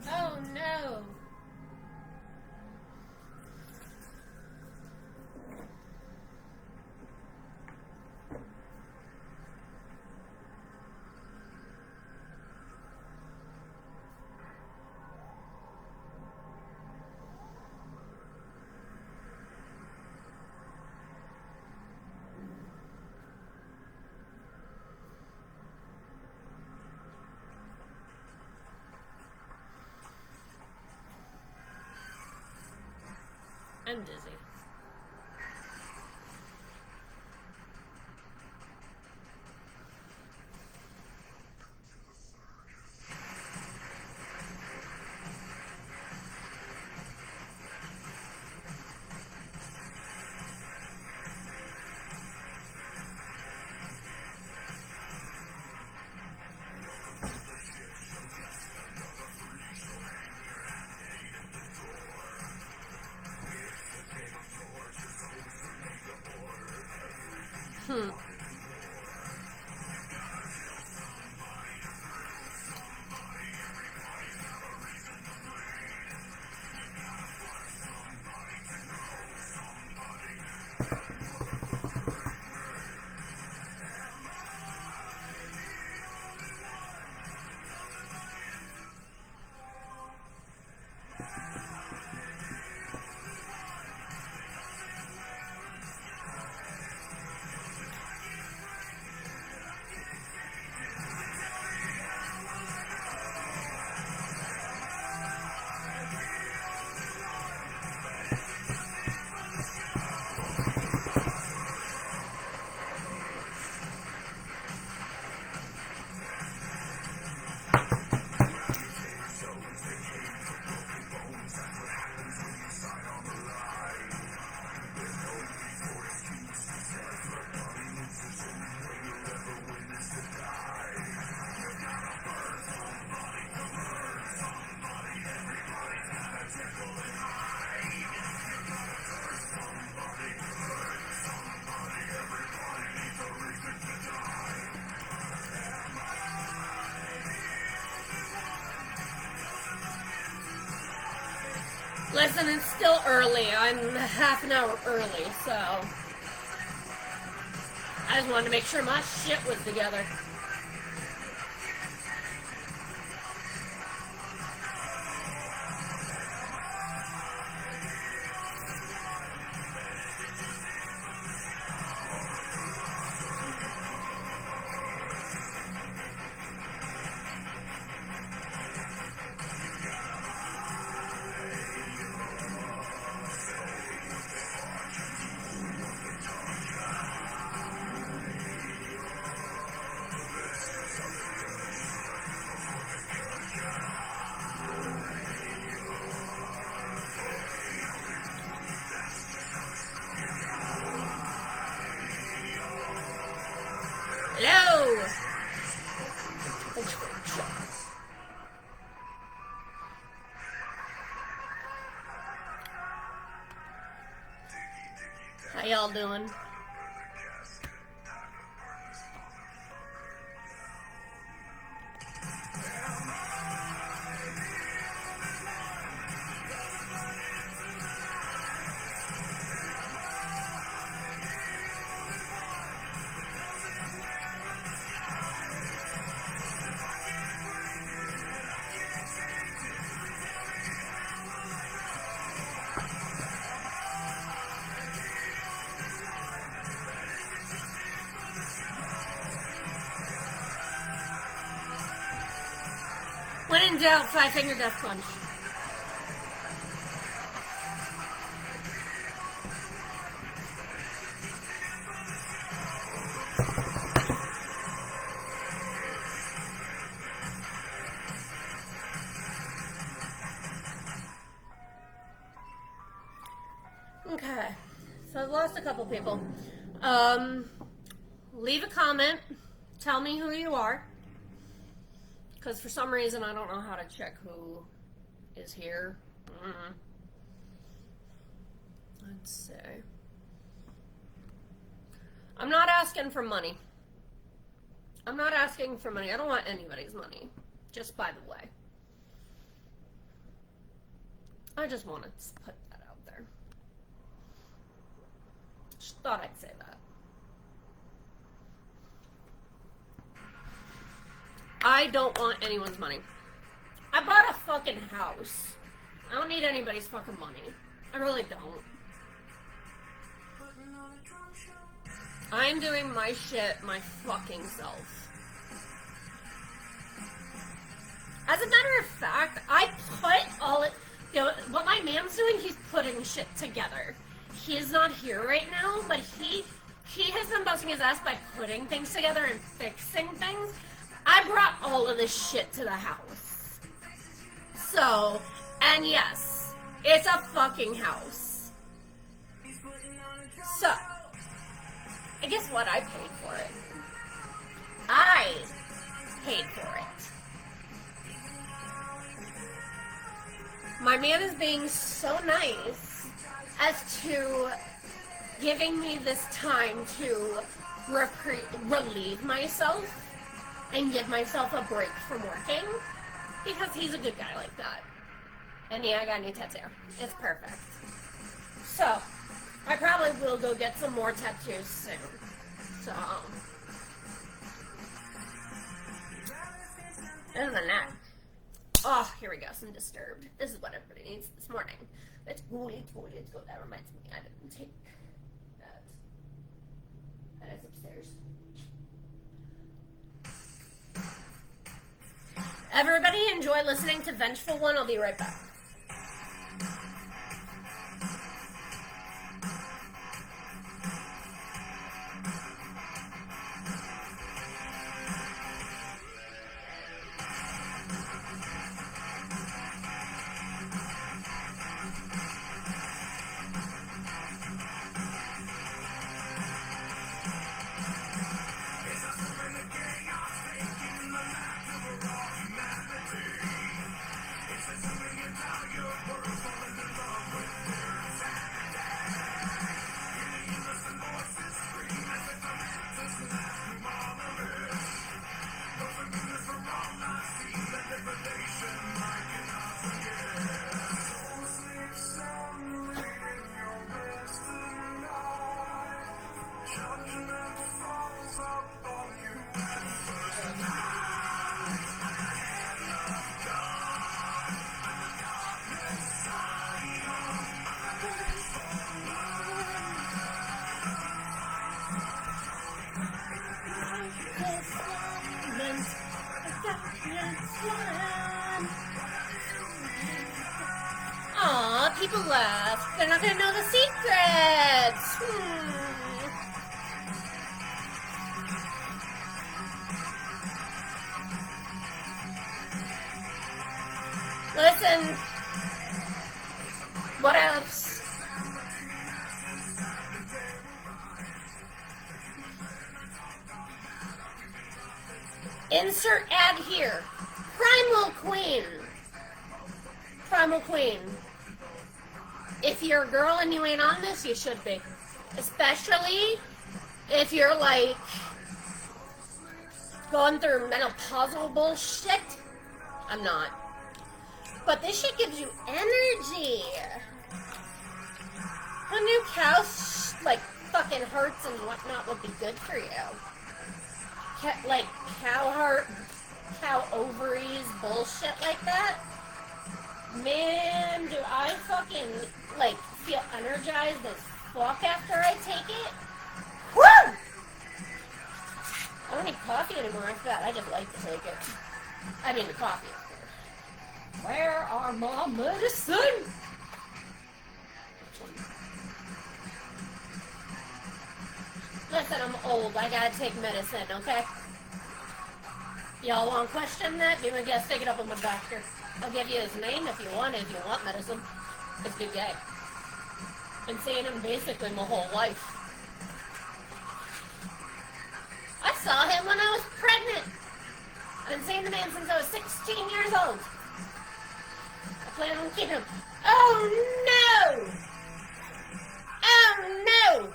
Oh no! I'm dizzy. Listen, it's still early. I'm half an hour early, so I just wanted to make sure my shit was together. Hello! How y'all doing? When in doubt, 5-finger death punch. Okay. So I've lost a couple people. Leave a comment. Tell me who you are. Because for some reason I don't know how to check who is here. Let's see. I'm not asking for money. I'm not asking for money. I don't want anybody's money. Just by the way. I just wanted to put that out there. Just thought I'd say that. I don't want anyone's money. I bought a fucking house. I don't need anybody's fucking money. I really don't. I am doing my shit my fucking self. As a matter of fact, I put all it... You know, what my man's doing, he's putting shit together. He's not here right now, but he has been busting his ass by putting things together and fixing things. I brought all of this shit to the house. So, and yes, it's a fucking house. So, and guess what? I paid for it. I paid for it. My man is being so nice as to giving me this time to relieve myself and give myself a break from working, because he's a good guy like that. And yeah, I got a new tattoo. It's perfect. So, I probably will go get some more tattoos soon. So, other than that, oh, here we go, some Disturbed. This is what everybody needs this morning. Let's go. That reminds me, I didn't take that. That is upstairs. Everybody enjoy listening to Vengeful One. I'll be right back. Aw, people left. They're not gonna know the secrets. Listen. What else? Insert ad here. Primal Queen. Primal Queen. If you're a girl and you ain't on this, you should be. Especially if you're like going through menopausal bullshit. I'm not. But this shit gives you energy. A new cow, like, fucking hearts and whatnot would be good for you. Like, cow heart, cow ovaries, bullshit like that. Man, do I fucking, like, feel energized as fuck after I take it. Woo! I don't need coffee anymore after that. I just like to take it. I mean, the coffee, of course. Where are my medicine? Listen, I'm old. I gotta take medicine, okay? Y'all want to question that? Be my guest. Take it up with my doctor. I'll give you his name if you want medicine. It's good guy. Been seeing him basically my whole life. I saw him when I was pregnant. I've been seeing the man since I was 16 years old. I plan on keeping him. Oh no! Oh no!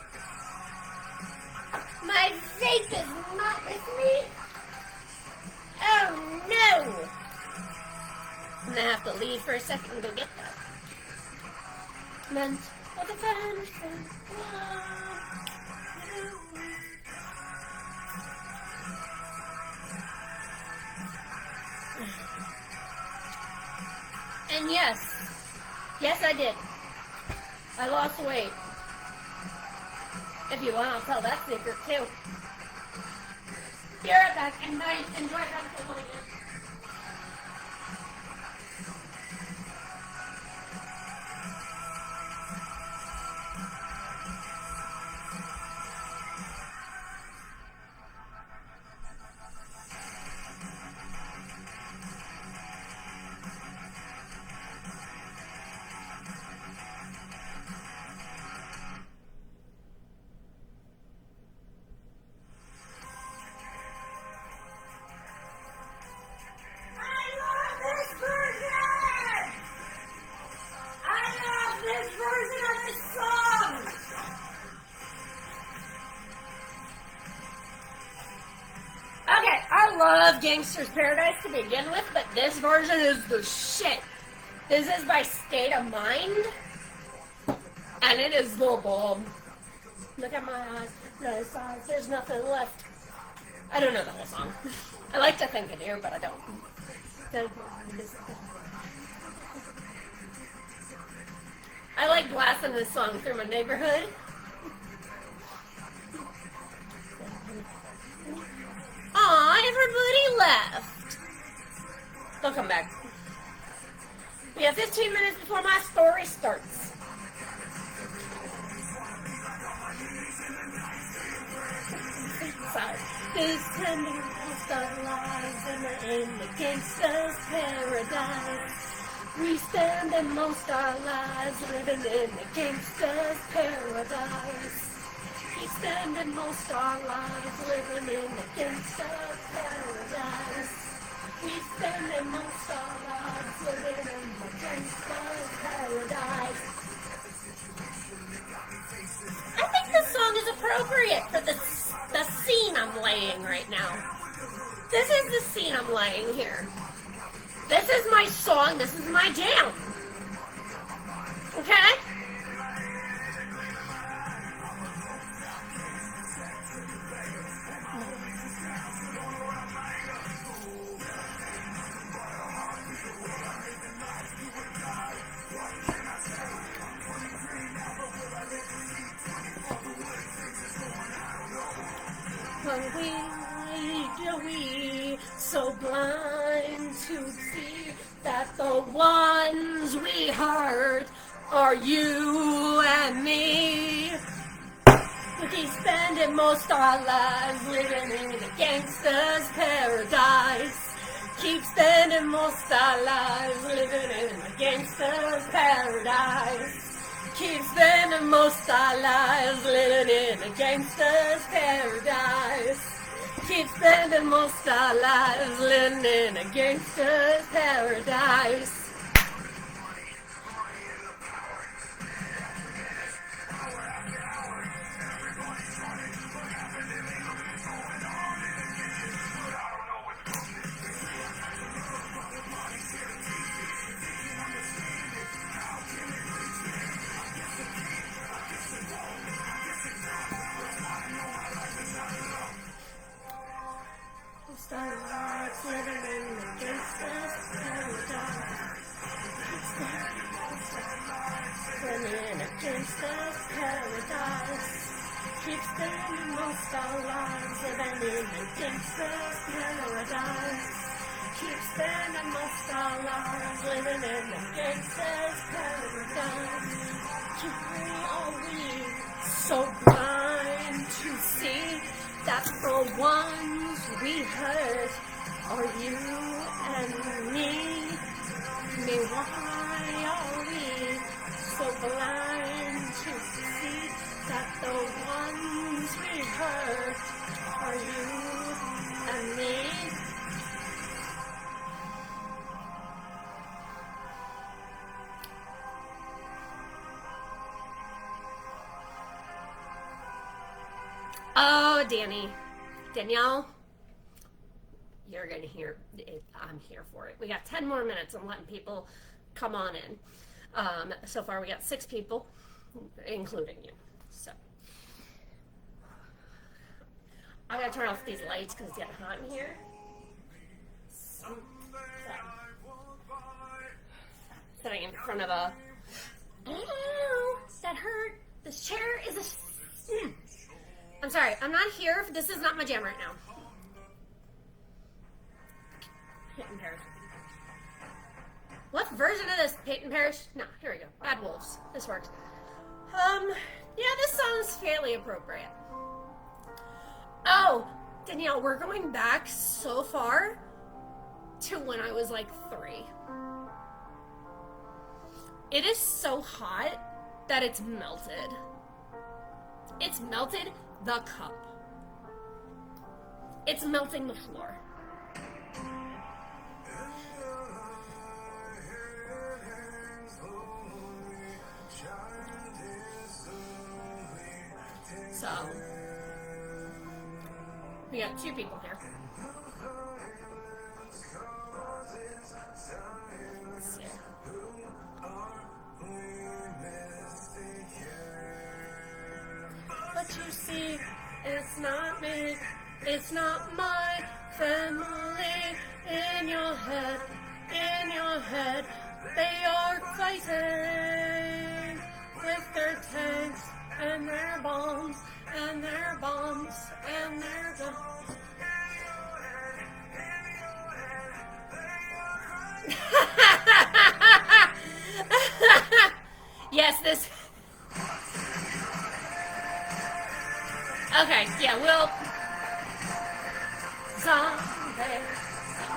My vape is not with me. Oh no! I'm gonna have to leave for a second and go get that. Meant for the vengeful. And yes, I did. I lost weight. If you want, I'll tell that secret too. Be right back, and night. Enjoy that for one again. I love Gangsters Paradise to begin with, but this version is the shit. This is by State of Mind, and it is the bomb. Look at my eyes, nice eyes, there's nothing left. I don't know the whole song. I like to think I do, but I don't. I like blasting this song through my neighborhood. Aw, everybody left. They'll come back. We have 15 minutes before my story starts. Sorry. This time we lost our lives in the gangsters' paradise. We spend most our lives living in the gangsters' paradise. We spend most our lives living in the gangsters' paradise. We spend most our lives living in the gangsters' paradise. I think this song is appropriate for the scene I'm laying right now. This is the scene I'm laying here. This is my song. This is my jam. Okay? Are we so blind to see that the ones we hurt are you and me? We keep spending most our lives living in a gangster's paradise. Keep spending most our lives living in a gangster's paradise. Keep spending most our lives living in a gangster's paradise. Keep spending most our lives living in a gangster's paradise. Starlights living in the gangster's paradise. Living in a gangster's paradise. Keep spending most our lives living in a gangster's paradise. Keep spending most our lives living in a gangster's paradise. Are we so blind to see that the ones we hurt are you and me? Why are we so blind to Oh, Danielle, you're gonna hear it. I'm here for it. We got 10 more minutes. I'm letting people come on in. So far, we got 6 people, including you. So I gotta turn off these lights because it's getting hot in here. Sitting in front of a. Oh, that hurt. This chair is a. I'm sorry. I'm not here. This is not my jam right now. Peyton Parrish. What version of this? Peyton Parrish? No, here we go. Bad Wolves. This works. Yeah, this song's fairly appropriate. Oh, Danielle, we're going back so far to when I was like 3. It is so hot that it's melted. It's melted the cup. It's melting the floor. So, we got 2 people here. Let's see. But you see, it's not me, it's not my family. In your head, they are fighting with their tanks and their bombs and their bombs and their guns. Yes, this. Okay, yeah, we'll. Someday.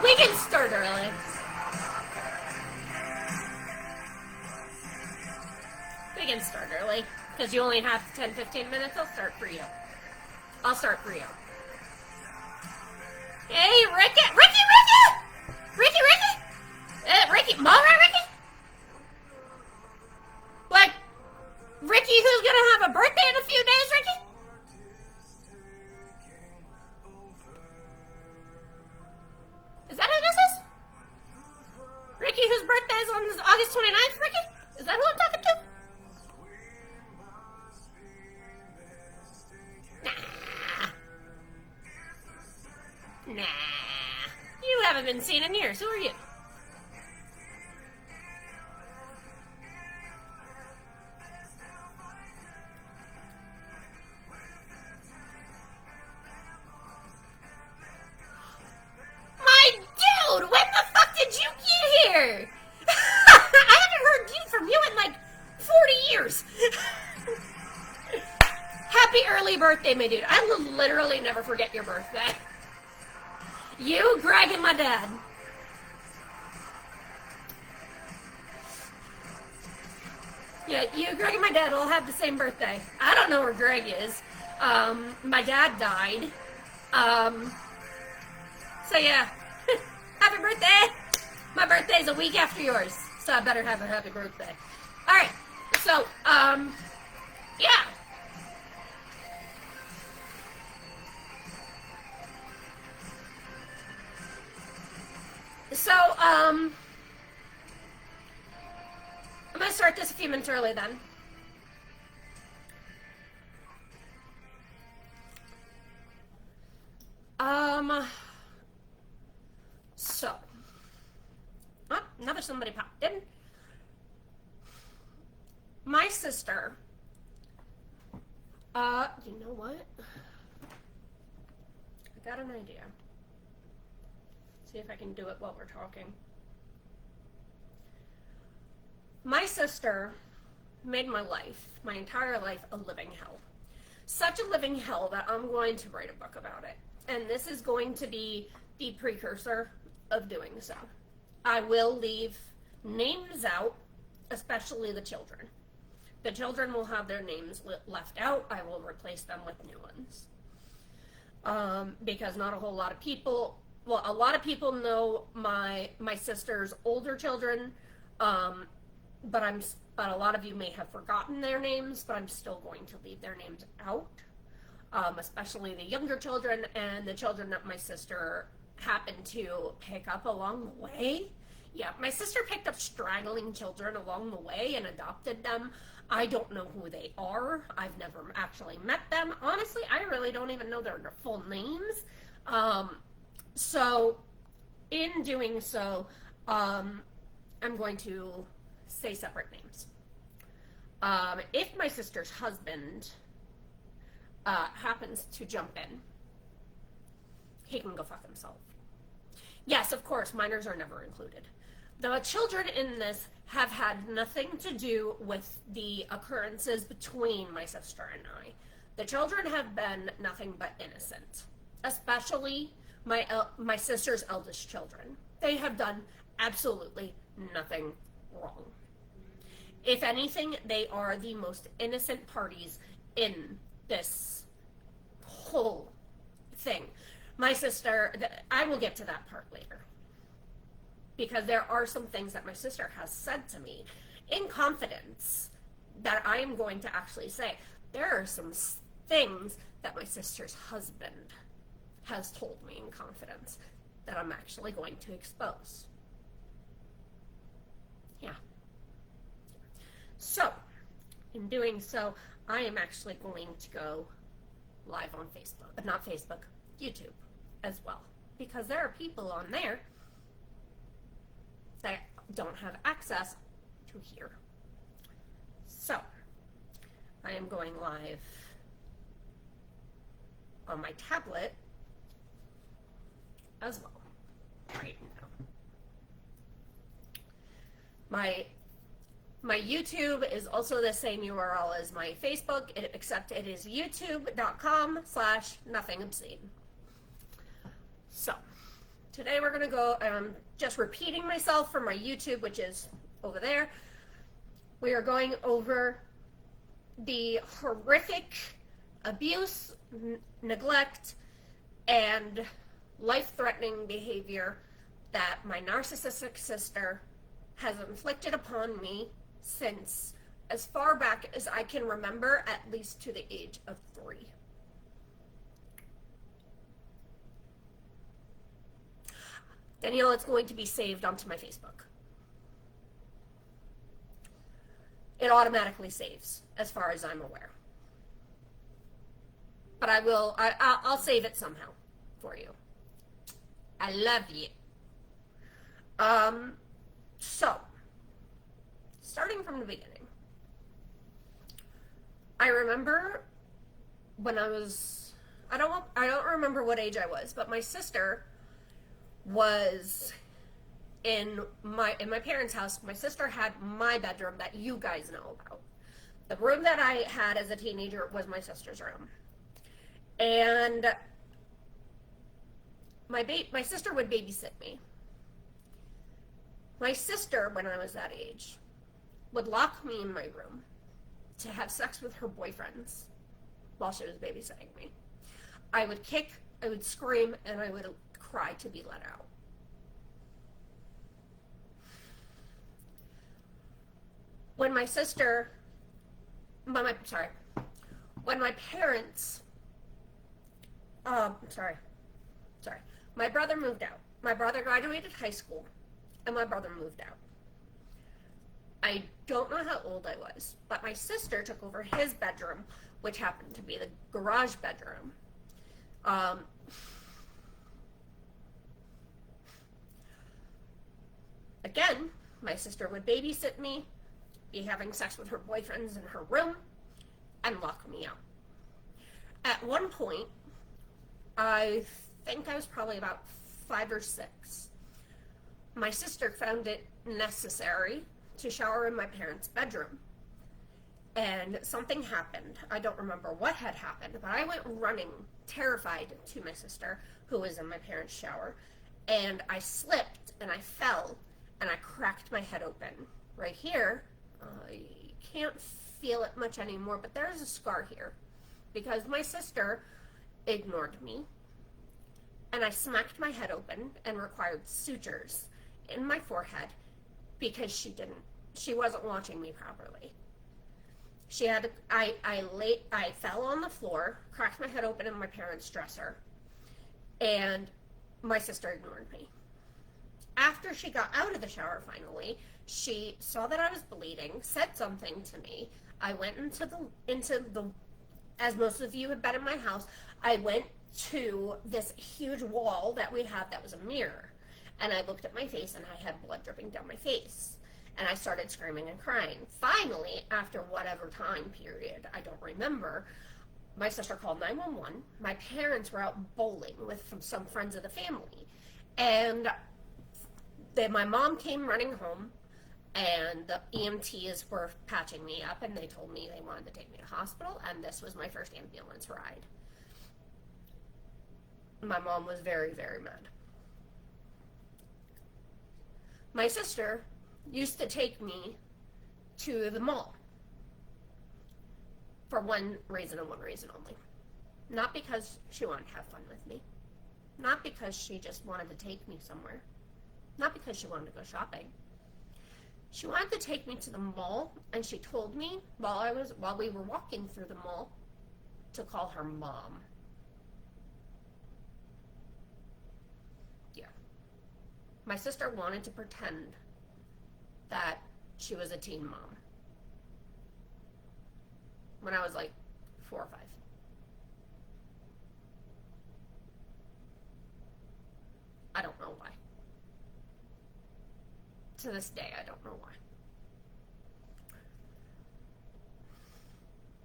We can start early. We can start early. Because you only have 10-15 minutes, I'll start for you. Hey, Ricky! Ricky! All right, Ricky? What? Ricky, who's gonna have a birthday in a few days, Ricky? Is that who this is? Ricky, whose birthday is on August 29th, Ricky? Is that who I'm talking to? Nah. You haven't been seen in years. Who are you? My dude! When the fuck did you get here? I haven't heard from you in like 40 years. Happy early birthday, my dude. I will literally never forget your birthday. You, Greg, and my dad. Yeah, you, Greg, and my dad all have the same birthday. I don't know where Greg is. My dad died. So yeah. Happy birthday! My birthday's a week after yours, so I better have a happy birthday. Alright, so, yeah. So, I'm gonna start this a few minutes early then. So, another somebody popped in. My sister, you know what? I got an idea. See if I can do it while we're talking. My sister made my life, my entire life, a living hell. Such a living hell that I'm going to write a book about it. And this is going to be the precursor of doing so. I will leave names out, especially the children. The children will have their names left out. I will replace them with new ones. Because not a whole lot of people, well, a lot of people know my sister's older children, but a lot of you may have forgotten their names, but I'm still going to leave their names out. especially the younger children and the children that my sister happened to pick up along the way. Yeah, my sister picked up straggling children along the way and adopted them. I don't know who they are. I've never actually met them. Honestly, I really don't even know their full names. So, in doing so, I'm going to say separate names. If my sister's husband happens to jump in, he can go fuck himself. Yes, of course, minors are never included. The children in this have had nothing to do with the occurrences between my sister and I. The children have been nothing but innocent, especially my sister's eldest children. They have done absolutely nothing wrong. If anything, they are the most innocent parties in this whole thing. My sister, I will get to that part later, because there are some things that my sister has said to me in confidence that I am going to actually say. There are some things that my sister's husband has told me in confidence that I'm actually going to expose. Yeah. So, in doing so, I am actually going to go live on Facebook, but not Facebook, YouTube as well, because there are people on there that don't have access to here. So, I am going live on my tablet as well right now. My YouTube is also the same URL as my Facebook, except it is youtube.com/nothingobscene. So, today we're going to go, just repeating myself from my YouTube, which is over there. We are going over the horrific abuse, neglect, and life-threatening behavior that my narcissistic sister has inflicted upon me since as far back as I can remember, at least to the age of 3. Danielle, it's going to be saved onto my Facebook. It automatically saves, as far as I'm aware. But I'll save it somehow for you. I love you. So, starting from the beginning, I remember when I don't remember what age I was, but my sister was in my parents' house. My sister had my bedroom that you guys know about. The room that I had as a teenager was my sister's room. And my sister would babysit me. My sister, when I was that age, would lock me in my room to have sex with her boyfriends while she was babysitting me. I would kick, I would scream, and I would cry to be let out. When my parents, my brother moved out. My brother graduated high school, and my brother moved out. I don't know how old I was, but my sister took over his bedroom, which happened to be the garage bedroom. Again, my sister would babysit me, be having sex with her boyfriends in her room, and lock me out. At one point, I think I was probably about 5 or 6. My sister found it necessary to shower in my parents' bedroom. And something happened. I don't remember what had happened, but I went running, terrified, to my sister, who was in my parents' shower, and I slipped and I fell and I cracked my head open. Right here, I can't feel it much anymore, but there is a scar here because my sister ignored me, and I smacked my head open and required sutures in my forehead because she wasn't watching me properly. I fell on the floor, cracked my head open in my parents' dresser, and my sister ignored me. After she got out of the shower finally, she saw that I was bleeding, said something to me. I went into the as most of you have been in my house, I went to this huge wall that we had that was a mirror. And I looked at my face and I had blood dripping down my face. And I started screaming and crying. Finally, after whatever time period, I don't remember, my sister called 911. My parents were out bowling with some friends of the family. And then my mom came running home, and the EMTs were patching me up, and they told me they wanted to take me to hospital, and this was my first ambulance ride. My mom was very, very mad. My sister used to take me to the mall for one reason and one reason only. Not because she wanted to have fun with me. Not because she just wanted to take me somewhere. Not because she wanted to go shopping. She wanted to take me to the mall, and she told me while we were walking through the mall to call her mom. Yeah. My sister wanted to pretend that she was a teen mom when I was like 4 or 5. I don't know why. To this day, I don't know why.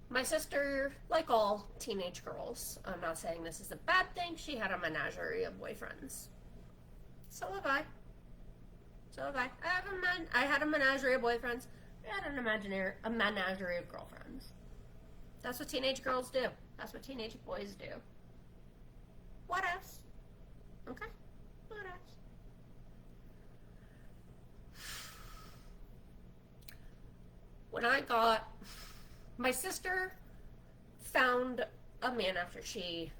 My sister, like all teenage girls, I'm not saying this is a bad thing, she had a menagerie of boyfriends. So have I. I had a menagerie of boyfriends. I had a menagerie of girlfriends. That's what teenage girls do. That's what teenage boys do. What else? Okay? What else? My sister found a man after she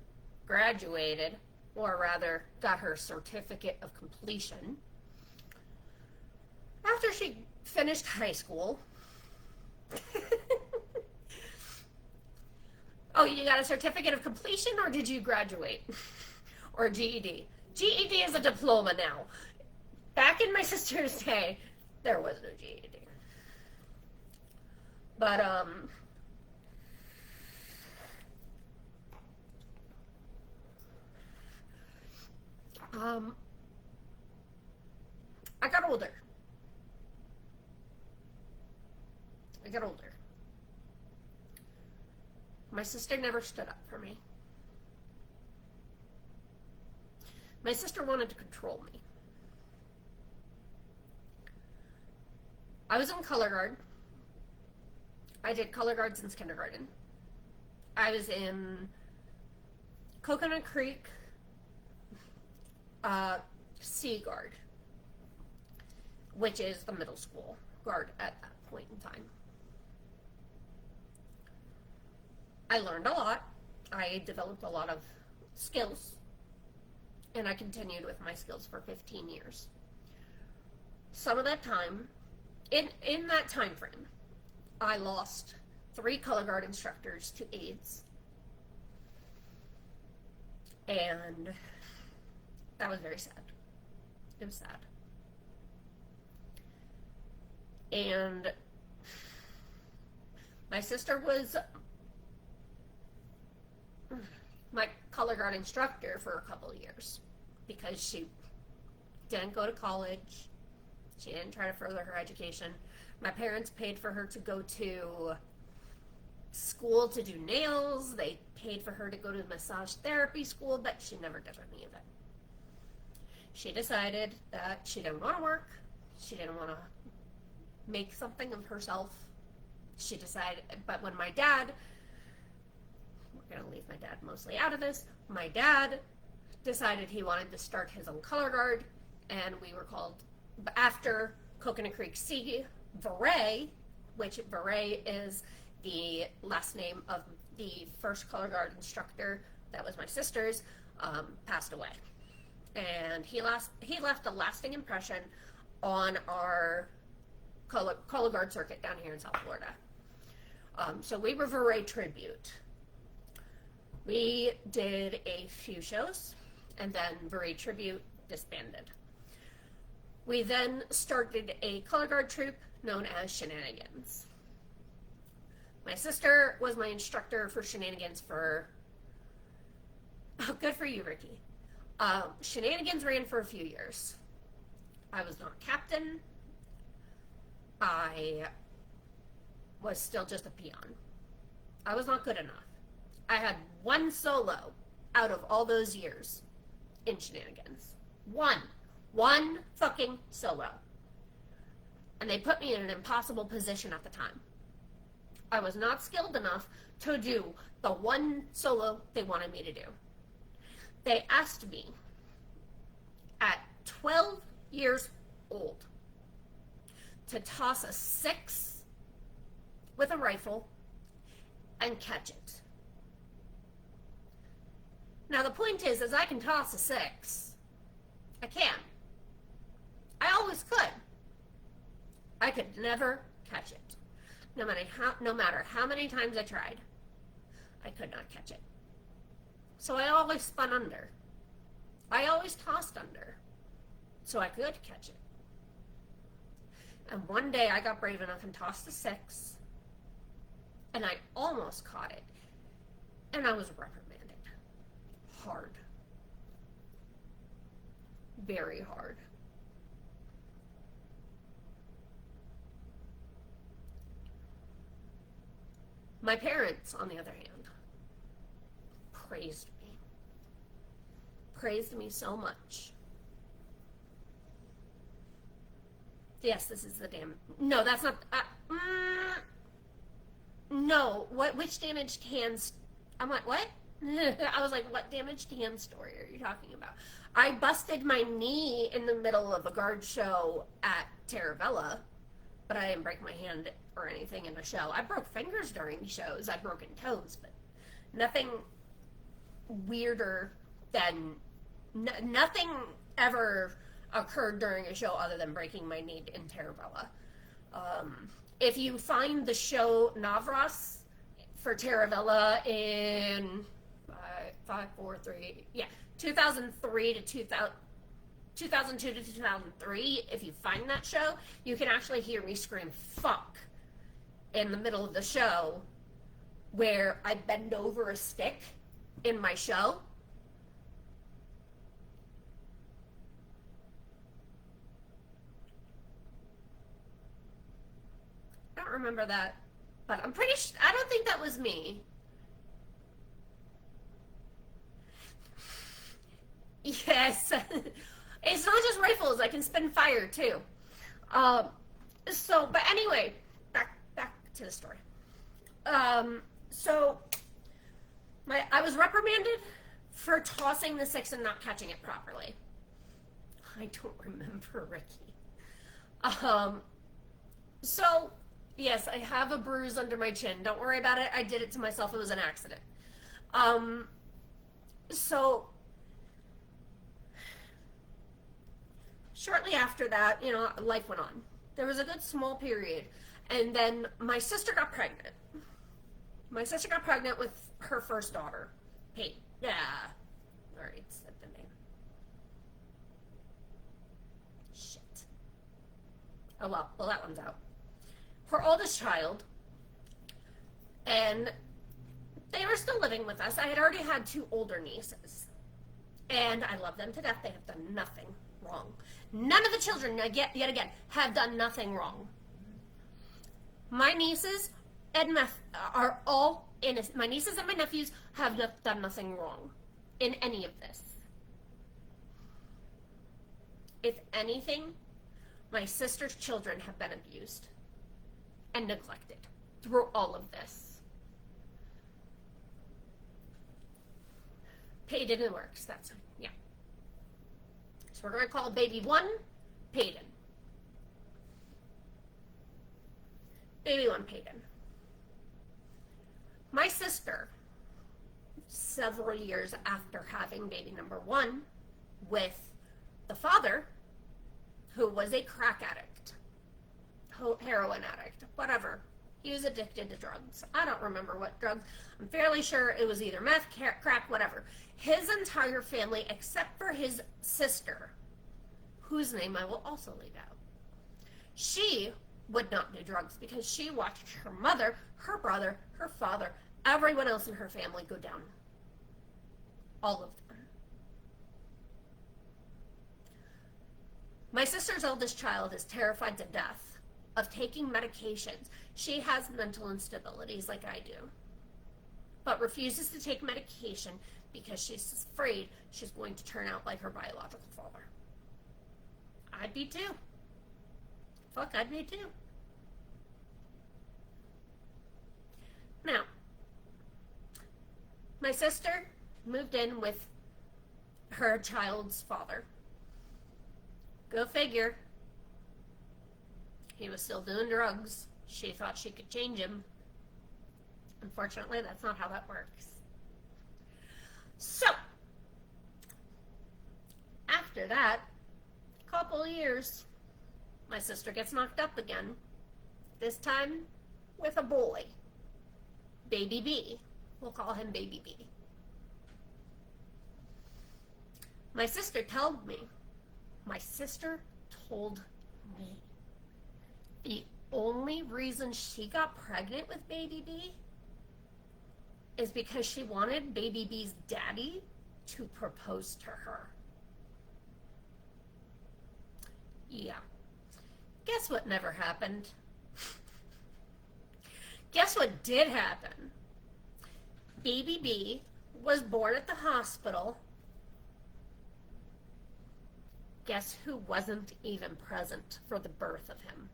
graduated, or rather got her certificate of completion. After she finished high school. Oh, you got a certificate of completion, or did you graduate? Or GED? GED is a diploma now. Back in my sister's day, there was no GED. But, I got older. My sister never stood up for me. My sister wanted to control me. I was in color guard. I did color guard since kindergarten. I was in Coconut Creek Sea Guard, which is the middle school guard at that point in time. I learned a lot. I developed a lot of skills, and I continued with my skills for 15 years. Some of that time, in that time frame, I lost 3 color guard instructors to AIDS. And that was very sad. It was sad. And my sister was my color guard instructor for a couple of years because she didn't go to college. She didn't try to further her education. My parents paid for her to go to school to do nails. They paid for her to go to massage therapy school, but she never did any of it. She decided that she didn't want to work. She didn't want to make something of herself. She decided, but when my dad, we're going to leave my dad mostly out of this, my dad decided he wanted to start his own color guard, and we were called, after Coconut Creek Sea, Varay, which Varay is the last name of the first color guard instructor that was my sister's, passed away. And he left a lasting impression on our color guard circuit down here in South Florida. So we were for a tribute. We did a few shows, and then Beret Tribute disbanded. We then started a color guard troupe known as Shenanigans. My sister was my instructor for Shenanigans for... Oh, good for you, Ricky. Shenanigans ran for a few years. I was not captain. I was still just a peon. I was not good enough. I had one solo out of all those years in Shenanigans. One fucking solo. And they put me in an impossible position at the time. I was not skilled enough to do the one solo they wanted me to do. They asked me at 12 years old to toss a 6 with a rifle and catch it. Now the point is I can toss a 6. I can. I always could. I could never catch it. No matter how many times I tried, I could not catch it. So I always spun under. I always tossed under, so I could catch it. And one day I got brave enough and tossed a 6, and I almost caught it, and I was reprimanded. Hard. Very hard. My parents, on the other hand, praised me. Praised me so much. Yes, this is the damn... No, that's not... No, which damaged hands... I'm like, what? I was like, what damaged hand story are you talking about? I busted my knee in the middle of a guard show at Taravella, but I didn't break my hand or anything in a show. I broke fingers during shows. I've broken toes, but nothing weirder than... nothing ever occurred during a show other than breaking my knee in Taravella. If you find the show Navras for Taravella in 2003 to 2002 to 2003, if you find that show, you can actually hear me scream fuck in the middle of the show where I bend over a stick in my show. I don't remember that, but I'm pretty sure, I don't think that was me. Yes. It's not just rifles, I can spin fire too. But anyway, back to the story. So I was reprimanded for tossing the 6 and not catching it properly. I don't remember, Ricky. So yes, I have a bruise under my chin. Don't worry about it. I did it to myself. It was an accident. So shortly after that, life went on. There was a good small period. And then my sister got pregnant. My sister got pregnant with her first daughter, Pete. Yeah. All right, said the name. Shit. Oh, well, that one's out. Her oldest child, and they were still living with us. I had already had 2 older nieces, and I love them to death. They have done nothing wrong. None of the children, yet again, have done nothing wrong. My nieces are all innocent. My nieces and my nephews have done nothing wrong in any of this. If anything, my sister's children have been abused and neglected through all of this. Payden and works, that's, yeah. So we're going to call baby 1 Payden. Baby 1 Payden. My sister, several years after having baby number 1 with the father, who was a crack addict, heroin addict, whatever, He was addicted to drugs. I don't remember what drugs. I'm fairly sure it was either meth, crack, whatever. His entire family, except for his sister, whose name I will also leave out, she would not do drugs because she watched her mother, her brother, her father, everyone else in her family go down. All of them. My sister's oldest child is terrified to death of taking medications. She has mental instabilities like I do, but refuses to take medication because she's afraid she's going to turn out like her biological father. I'd be too. Fuck, I'd be too. Now, my sister moved in with her child's father. Go figure. He was still doing drugs. She thought she could change him. Unfortunately, that's not how that works. So, after that, couple years, my sister gets knocked up again. This time with a boy. Baby B. We'll call him Baby B. My sister told me the only reason she got pregnant with Baby B is because she wanted Baby B's daddy to propose to her. Yeah. Guess what never happened? Guess what did happen? Baby B was born at the hospital. Guess who wasn't even present for the birth of him?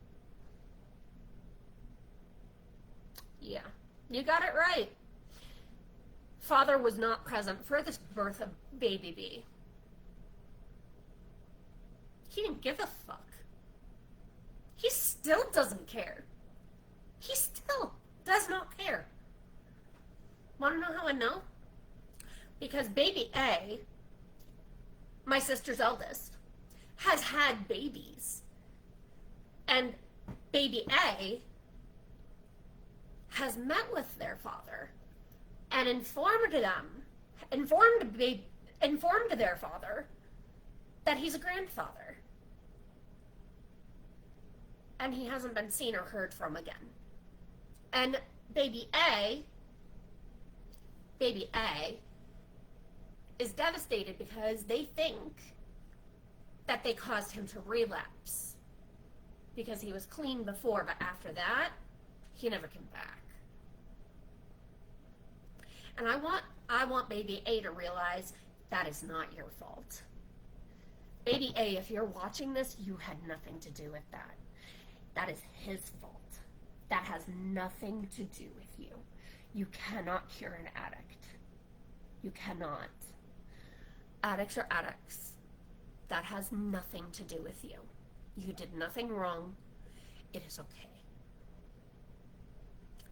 Yeah, you got it right. Father was not present for the birth of Baby B. He didn't give a fuck. He still doesn't care. He still does not care. Want to know how I know? Because Baby A, my sister's eldest, has had babies. And Baby A has met with their father and informed their father that he's a grandfather. And he hasn't been seen or heard from again. And Baby A is devastated because they think that they caused him to relapse because he was clean before, but after that, he never came back. And I want Baby A to realize that is not your fault. Baby A, if you're watching this, you had nothing to do with that. That is his fault. That has nothing to do with you. You cannot cure an addict. You cannot. Addicts are addicts. That has nothing to do with you. You did nothing wrong. It is okay.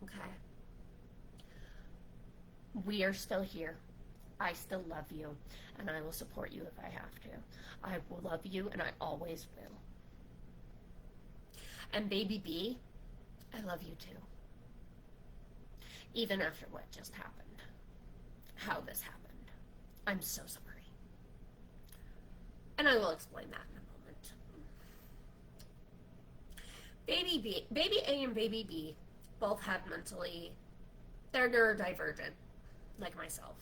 Okay? We are still here. I still love you, and I will support you if I have to. I will love you, and I always will. And Baby B, I love you too. Even after what just happened. How this happened. I'm so sorry. And I will explain that in a moment. Baby A and Baby B both have they're neurodivergent, like myself.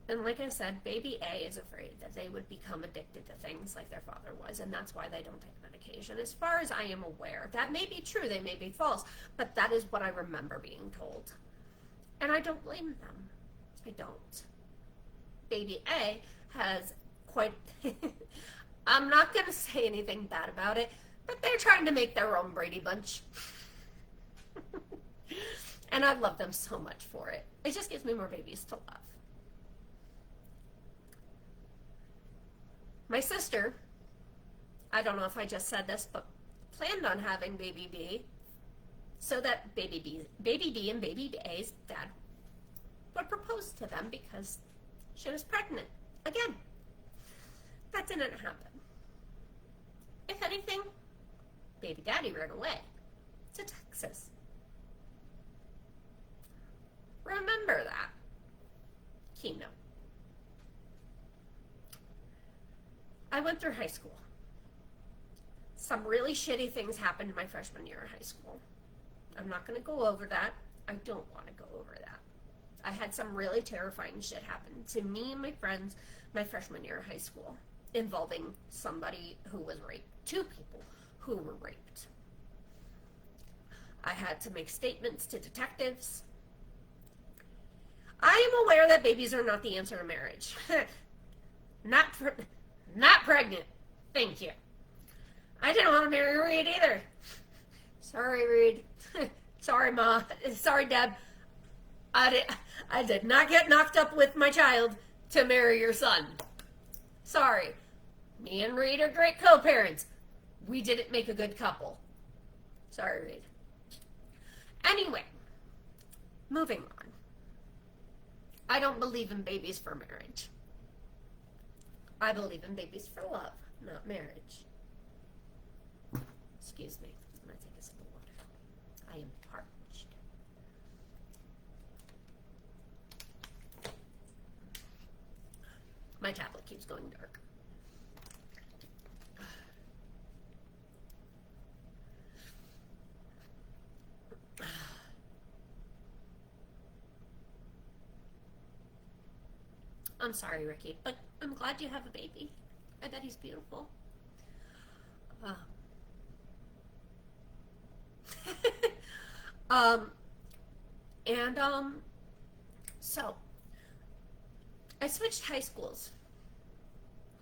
And like I said, Baby A is afraid that they would become addicted to things like their father was, and that's why they don't take medication. As far as I am aware, that may be true, they may be false, but that is what I remember being told. And I don't blame them. I don't. Baby A has quite... I'm not going to say anything bad about it, but they're trying to make their own Brady Bunch. And I love them so much for it. It just gives me more babies to love. My sister, I don't know if I just said this, but planned on having Baby B so that Baby B and Baby A's dad would propose to them because she was pregnant again. That didn't happen. If anything, baby daddy ran away to Texas. Remember that. Keynote. I went through high school. Some really shitty things happened my freshman year of high school. I'm not going to go over that. I don't want to go over that. I had some really terrifying shit happen to me and my friends my freshman year of high school, involving somebody who was raped. 2 people who were raped. I had to make statements to detectives. I am aware that babies are not the answer to marriage. Not pregnant. Thank you. I didn't want to marry Reed either. Sorry, Reed. Sorry, Ma. Sorry, Deb. I did not get knocked up with my child to marry your son. Sorry. Me and Reed are great co-parents. We didn't make a good couple. Sorry, Reed. Anyway, moving on. I don't believe in babies for marriage. I believe in babies for love, not marriage. Excuse me. I'm going to take a sip of water. I am parched. My tablet keeps going dark. I'm sorry, Ricky, but I'm glad you have a baby. I bet he's beautiful. So I switched high schools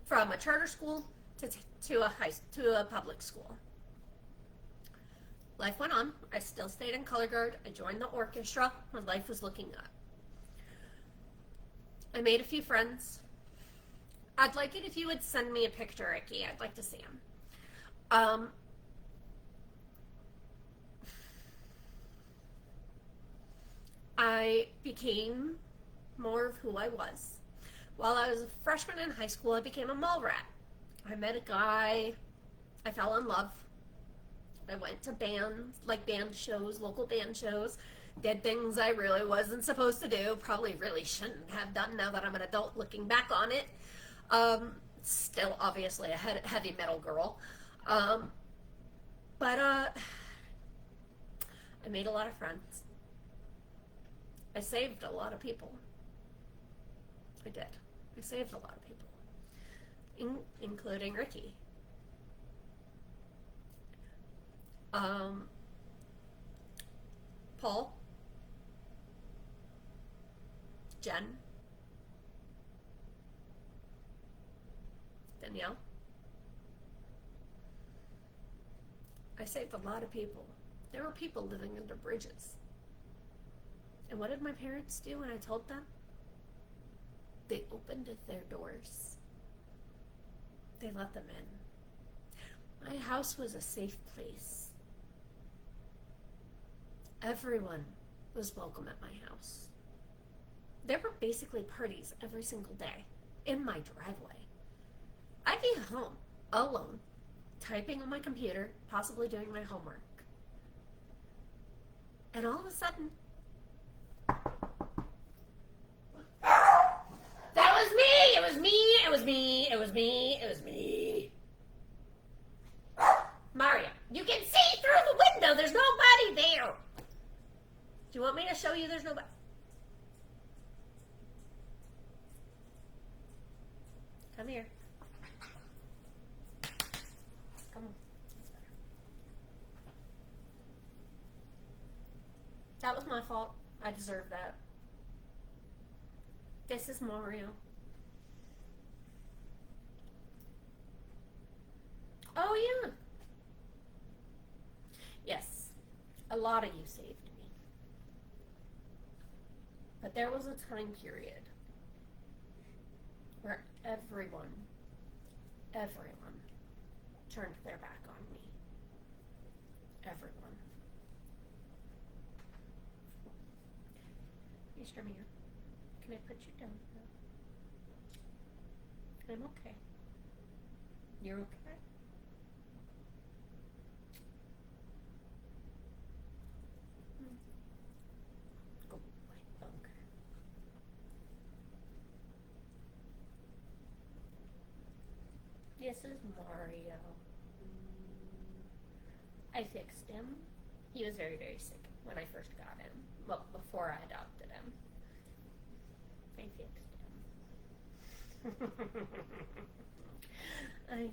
from a charter school to a public school. Life went on. I still stayed in color guard. I joined the orchestra when life was looking up. I made a few friends. I'd like it if you would send me a picture, Ricky. I'd like to see him. I became more of who I was. While I was a freshman in high school, I became a mall rat. I met a guy. I fell in love. I went to band shows, local band shows. Did things I really wasn't supposed to do. Probably really shouldn't have done now that I'm an adult looking back on it. Still obviously a heavy metal girl. But I made a lot of friends. I saved a lot of people. I did. I saved a lot of people. Including Ricky. Paul. Jen. Danielle. I saved a lot of people. There were people living under bridges. And what did my parents do when I told them? They opened their doors. They let them in. My house was a safe place. Everyone was welcome at my house. There were basically parties every single day in my driveway. I'd be home, alone, typing on my computer, possibly doing my homework. And all of a sudden, that was me! It was me! It was me! It was me! It was me! Mario, you can see through the window! There's nobody there! Do you want me to show you there's nobody? Come here. Come on. That was my fault. I deserve that. This is Mario. Oh, yeah. Yes. A lot of you saved me. But there was a time period where everyone turned their back on me. Everyone. Mr. Mayor, can I put you down now? I'm okay. You're okay? This is Mario. I fixed him. He was very, very sick when I first got him. Well, before I adopted him. I fixed him. I know.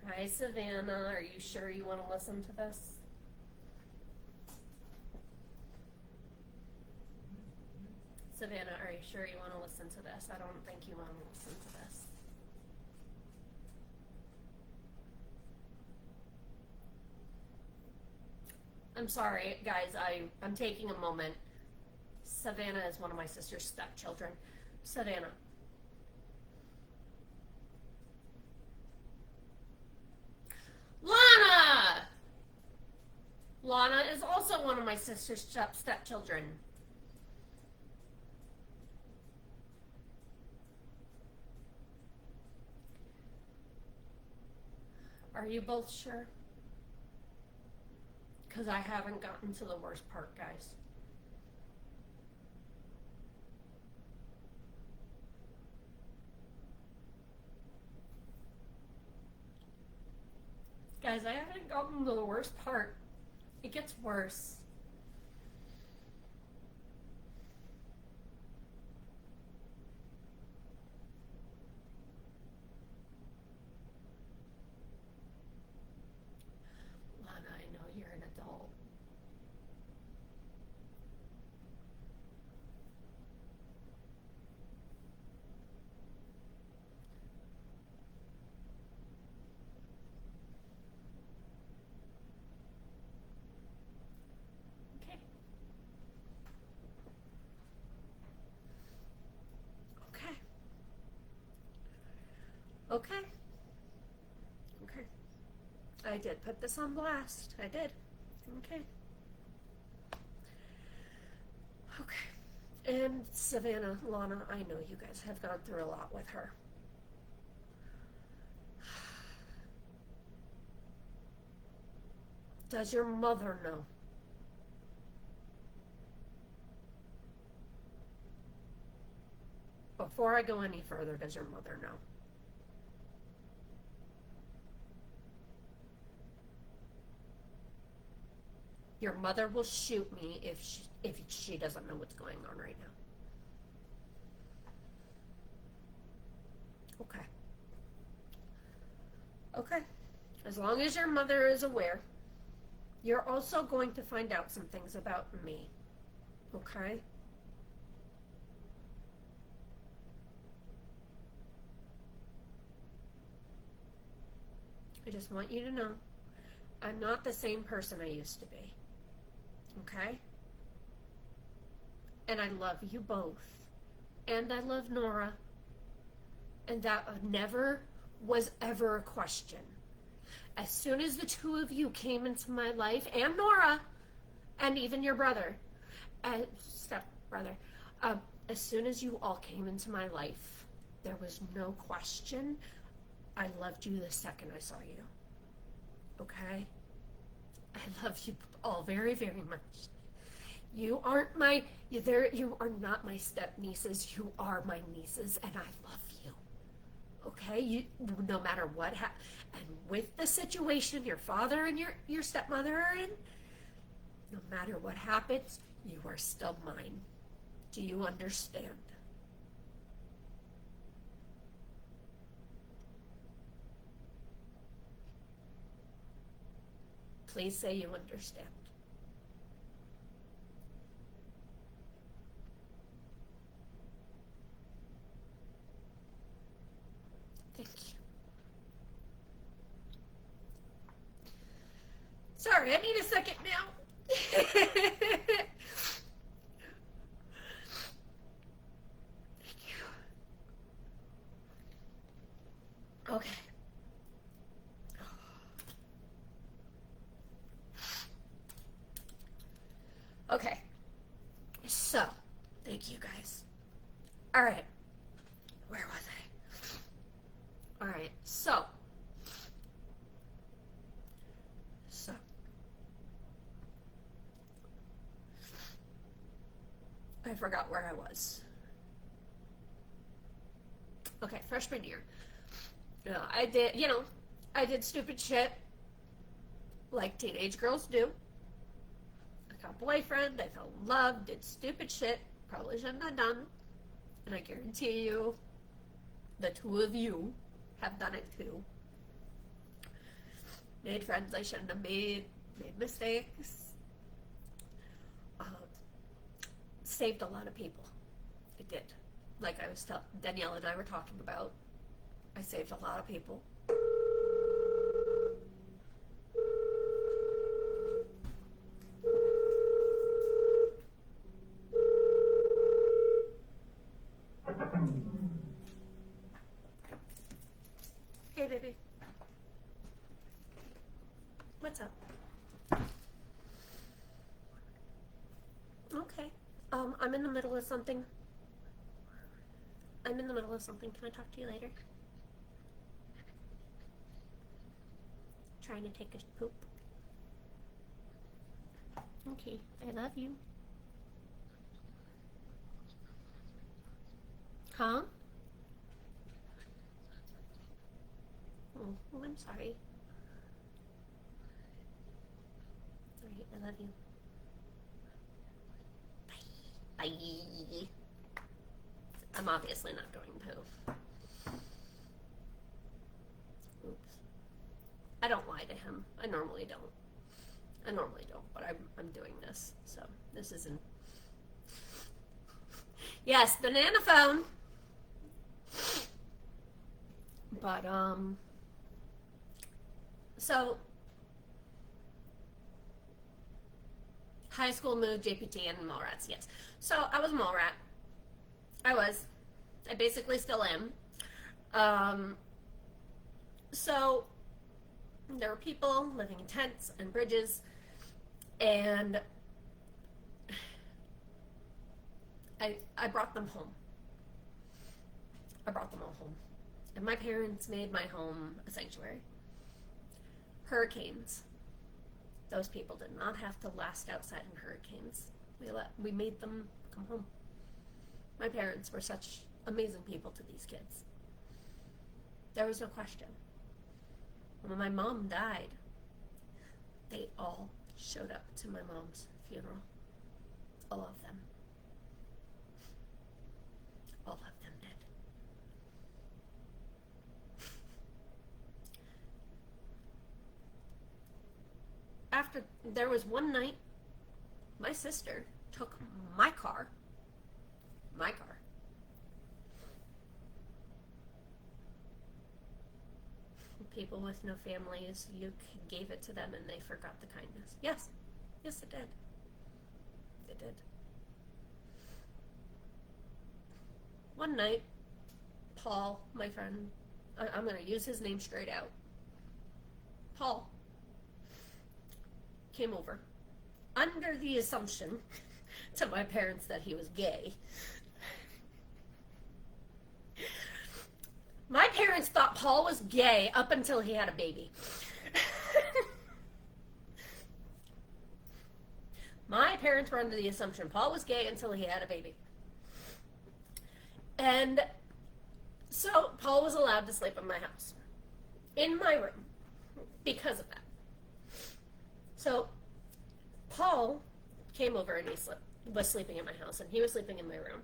Hi, Savannah. Are you sure you want to listen to this? Savannah, are you sure you want to listen to this? I don't think you want to listen to this. I'm sorry, guys. I'm taking a moment. Savannah is one of my sister's stepchildren. Savannah. Lana! Lana is also one of my sister's stepchildren. Are you both sure? Because I haven't gotten to the worst part, guys. Guys, I haven't gotten to the worst part. It gets worse. Lana, I know you're an adult. Okay. Okay. I did put this on blast. I did. Okay. Okay. And Savannah, Lana, I know you guys have gone through a lot with her. Does your mother know? Before I go any further, does your mother know? Your mother will shoot me if she doesn't know what's going on right now. Okay. Okay. As long as your mother is aware, you're also going to find out some things about me. Okay? I just want you to know I'm not the same person I used to be. Okay? And I love you both. And I love Nora. And that never was ever a question. As soon as the two of you came into my life, and Nora, and even your brother, step-brother, as soon as you all came into my life, there was no question. I loved you the second I saw you. Okay? I love you all very, very much. You aren't you are not my step nieces. You are my nieces, and I love you. Okay? No matter what and with the situation your father and your stepmother are in, no matter what happens, you are still mine. Do you understand? Please say you understand. Thank you. Sorry, I need a second now. Thank you. Okay. Okay. So, thank you guys. All right. Where was I? All right. So. forgot where I was. Okay, freshman year. I did stupid shit like teenage girls do. I got a boyfriend, I fell in love, did stupid shit, probably shouldn't have done. And I guarantee you, the two of you have done it too. Made friends I shouldn't have made mistakes. Saved a lot of people. It did. Like I was telling Danielle and I were talking about, I saved a lot of people. Hey, baby. What's up? Okay. I'm in the middle of something. Can I talk to you later? Trying to take a poop. Okay, I love you. Huh? Oh, I'm sorry. Alright, I love you. Bye. I'm obviously not going poo. Oops. I don't lie to him. I normally don't, but I'm doing this. So this isn't. Yes, banana phone. But so high school mood, JPT, and Mallrats, yes. So I was a Mallrat. I basically still am. So there were people living in tents and bridges, and I brought them home. I brought them all home. And my parents made my home a sanctuary. Hurricanes. Those people did not have to last outside in hurricanes. We made them come home. My parents were such amazing people to these kids. There was no question. When my mom died, they all showed up to my mom's funeral. All of them. All of them did. After, there was one night, my sister took my car. People with no families, you gave it to them and they forgot the kindness. Yes, it did. It did. One night, Paul, my friend, I'm going to use his name straight out. Paul came over under the assumption to my parents that he was gay. My parents thought Paul was gay up until he had a baby. My parents were under the assumption Paul was gay until he had a baby. And so Paul was allowed to sleep in my house. In my room. Because of that. So Paul came over and he was sleeping in my house, and he was sleeping in my room.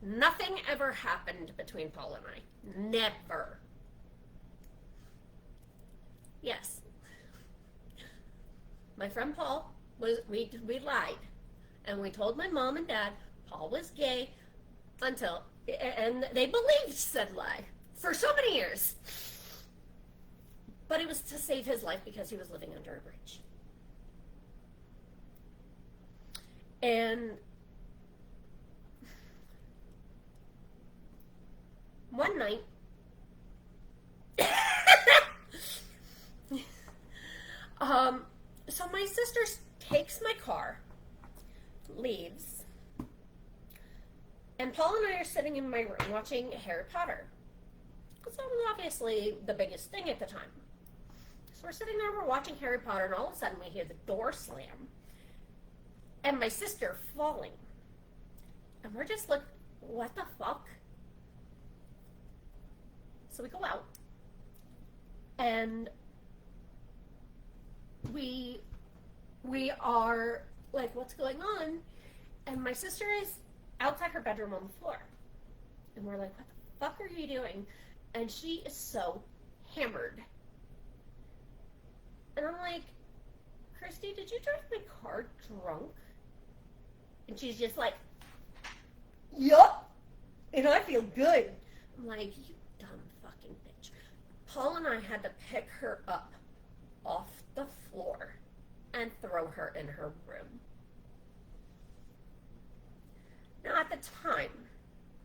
Nothing ever happened between Paul and I. Never. Yes. My friend Paul, we lied. And we told my mom and dad Paul was gay and they believed said lie for so many years. But it was to save his life because he was living under a bridge. And one night, so my sister takes my car, leaves, and Paul and I are sitting in my room watching Harry Potter. Because that was obviously the biggest thing at the time. So we're sitting there, we're watching Harry Potter, and all of a sudden we hear the door slam. And my sister falling. And we're just like, what the fuck? So we go out. And we are like, what's going on? And my sister is outside her bedroom on the floor. And we're like, what the fuck are you doing? And she is so hammered. And I'm like, Christy, did you drive my car drunk? And she's just like, yup. And I feel good. I'm like, you dumb fucking bitch. Paul and I had to pick her up off the floor and throw her in her room. Now, at the time,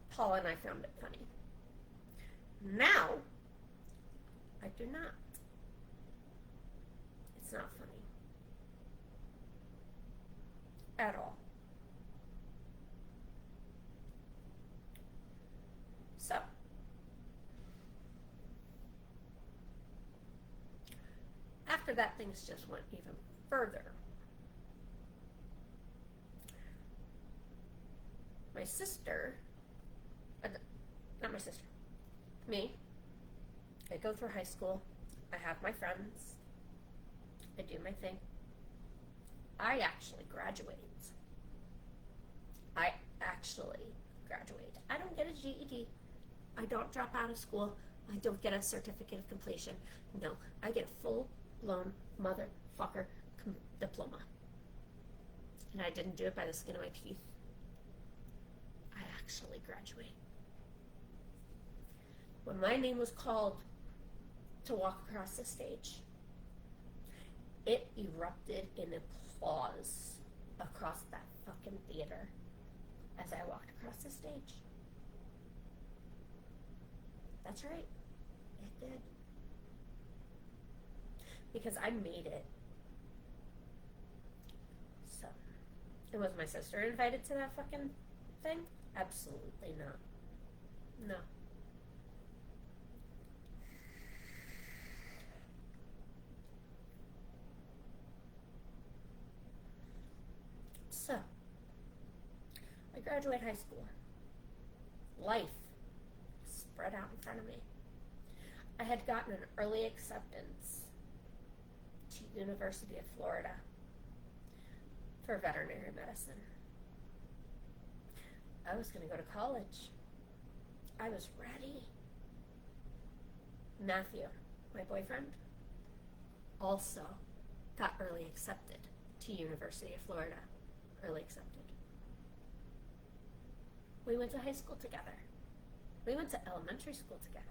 Paul and I found it funny. Now, I do not. It's not funny. At all. So, after that, things just went even further. My sister, not my sister, me, I go through high school, I have my friends, I do my thing. I actually graduate. I don't get a GED. I don't drop out of school. I don't get a certificate of completion. No, I get a full-blown motherfucker diploma. And I didn't do it by the skin of my teeth. I actually graduate. When my name was called to walk across the stage, it erupted in applause across that fucking theater as I walked across the stage. That's right. It did. Because I made it. So, and was my sister invited to that fucking thing? Absolutely not. No. So, I graduate high school. Life spread out in front of me. I had gotten an early acceptance to University of Florida for veterinary medicine. I was going to go to college. I was ready. Matthew, my boyfriend, also got early accepted to University of Florida. Early accepted. We went to high school together. We went to elementary school together.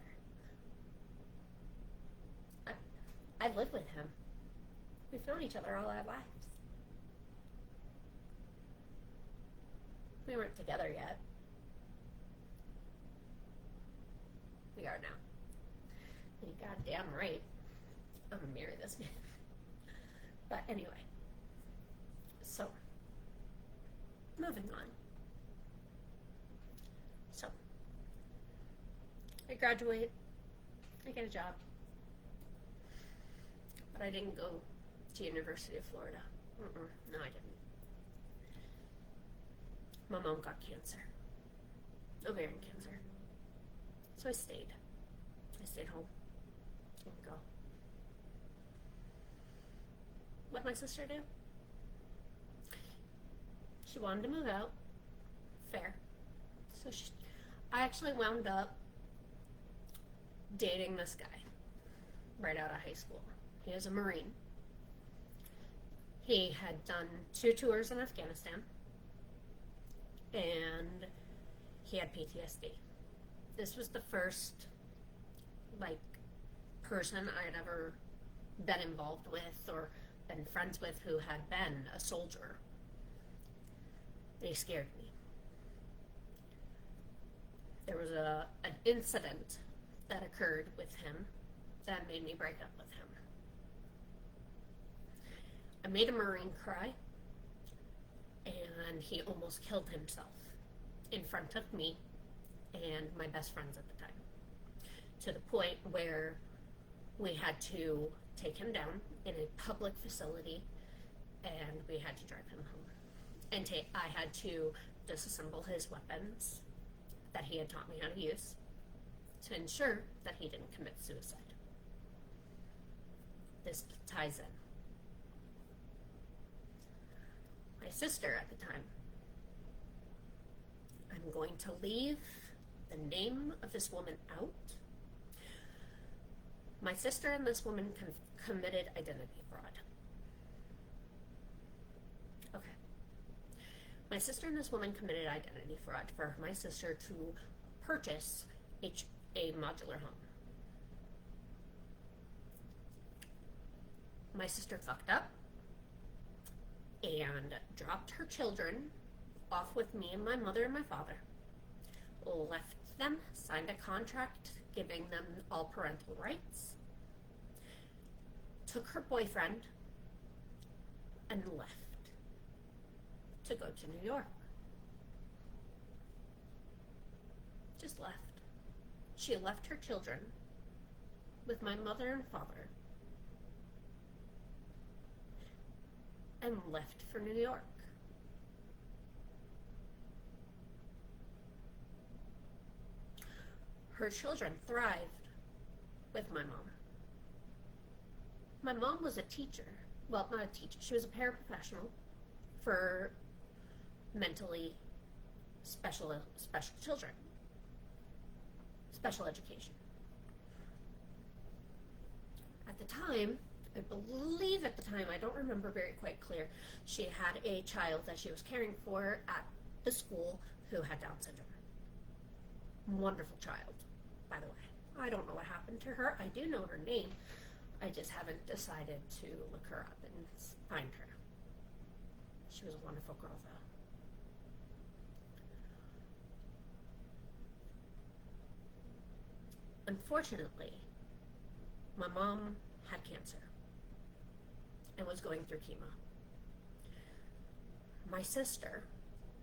I lived with him. We've known each other all our lives. We weren't together yet. We are now. And you're goddamn right. I'm gonna marry this man. But anyway. So, moving on. So, I graduate. I get a job. But I didn't go to University of Florida. No, I didn't. My mom got cancer. Ovarian cancer. So I stayed. I stayed home. Didn't go. What'd my sister do? She wanted to move out. Fair. So I actually wound up dating this guy right out of high school. He is a Marine. He had done 2 tours in Afghanistan, and he had PTSD. This was the first, person I had ever been involved with or been friends with who had been a soldier. They scared me. There was an incident that occurred with him that made me break up with him. I made a Marine cry, and he almost killed himself in front of me and my best friends at the time, to the point where we had to take him down in a public facility, and we had to drive him home. And I had to disassemble his weapons that he had taught me how to use to ensure that he didn't commit suicide. This ties in. My sister at the time, I'm going to leave the name of this woman out. My sister and this woman committed identity fraud. Okay. My sister and this woman committed identity fraud for my sister to purchase a modular home. My sister fucked up and dropped her children off with me and my mother and my father, left them, signed a contract giving them all parental rights, took her boyfriend, and left to go to New York. Just left. She left her children with my mother and father and left for New York. Her children thrived with my mom. My mom was a teacher. Well, not a teacher. She was a paraprofessional for mentally special children. Special education. At the time, I believe at the time, I don't remember very quite clear, she had a child that she was caring for at the school who had Down syndrome. Wonderful child, by the way. I don't know what happened to her. I do know her name. I just haven't decided to look her up and find her. She was a wonderful girl, though. Unfortunately, my mom had cancer and was going through chemo. My sister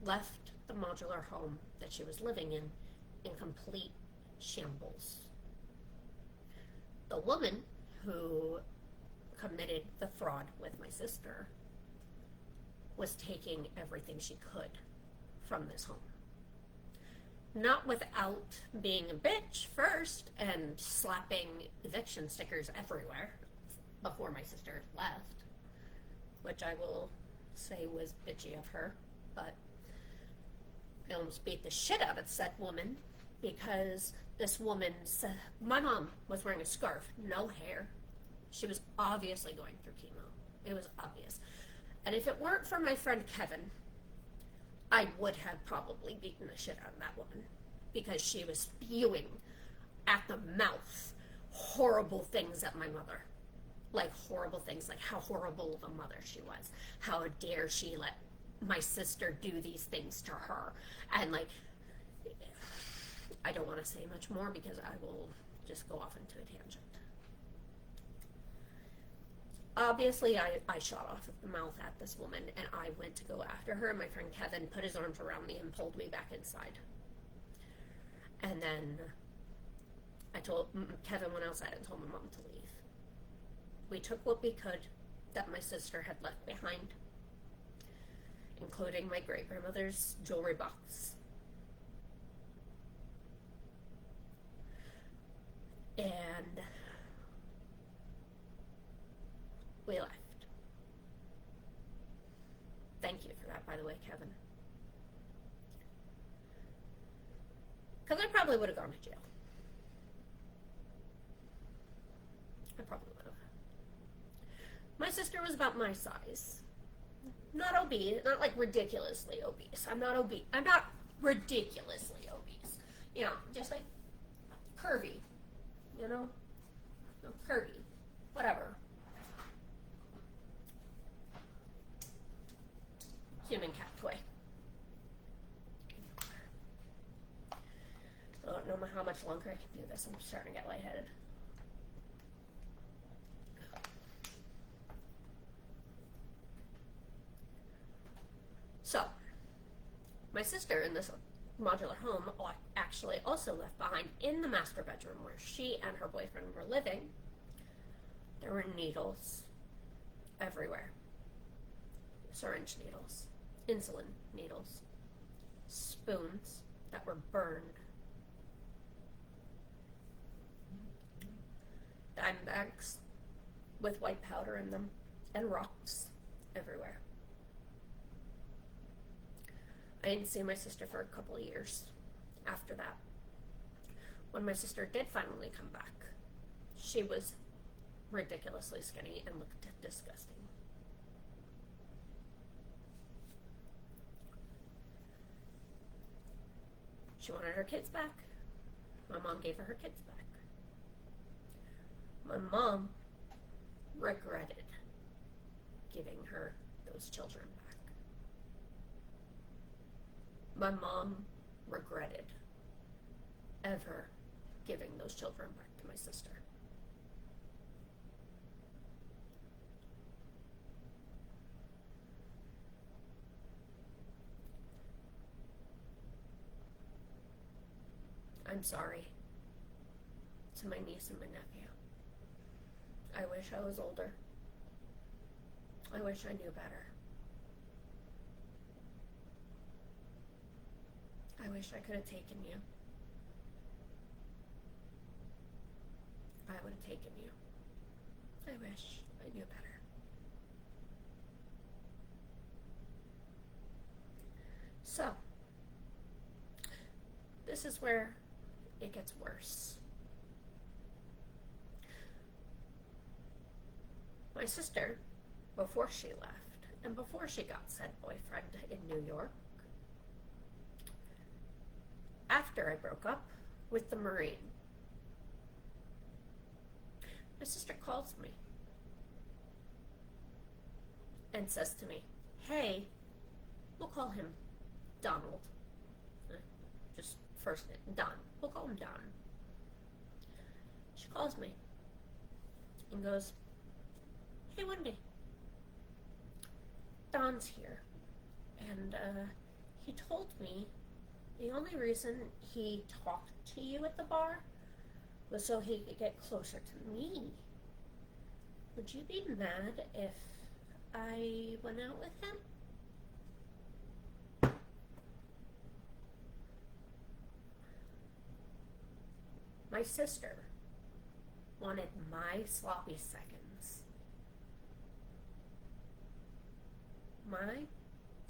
left the modular home that she was living in complete shambles. The woman who committed the fraud with my sister was taking everything she could from this home. Not without being a bitch first and slapping eviction stickers everywhere before my sister left, which I will say was bitchy of her, but I almost beat the shit out of said woman because this woman said, my mom was wearing a scarf, no hair. She was obviously going through chemo. It was obvious. And if it weren't for my friend Kevin, I would have probably beaten the shit out of that woman because she was spewing at the mouth horrible things at my mother. Like horrible things, like how horrible of a mother she was. How dare she let my sister do these things to her. And like, I don't want to say much more because I will just go off into a tangent. Obviously, I shot off at the mouth at this woman, and I went to go after her, and my friend Kevin put his arms around me and pulled me back inside. And then Kevin went outside and told my mom to leave. We took what we could that my sister had left behind, including my great-grandmother's jewelry box. And we left. Thank you for that, by the way, Kevin. Because I probably would have gone to jail. I probably would have. My sister was about my size. Not obese, not like ridiculously obese. I'm not obese. I'm not ridiculously obese. You know, just like curvy. You know? No, curvy. Whatever. Human cat toy. I don't know how much longer I can do this. I'm starting to get lightheaded. So, my sister in this modular home actually also left behind in the master bedroom where she and her boyfriend were living. There were needles everywhere. Syringe needles. Insulin needles. spoons that were burned, dime bags with white powder in them, and rocks everywhere. I didn't see my sister for a couple of years after that. When my sister did finally come back, she was ridiculously skinny and looked disgusting. She wanted her kids back. My mom gave her kids back. My mom regretted giving her those children back. My mom regretted ever giving those children back to my sister. I'm sorry to my niece and my nephew. I wish I was older. I wish I knew better. I wish I could have taken you. I would have taken you. I wish I knew better. So, this is where it gets worse. My sister, before she left, and before she got said boyfriend in New York, after I broke up with the Marine, my sister calls me and says to me, hey, we'll call him Donald. Just first name, Don. We'll call him Don. She calls me and goes, hey, Wendy, Don's here. And he told me the only reason he talked to you at the bar was so he could get closer to me. Would you be mad if I went out with him? My sister wanted my sloppy seconds. My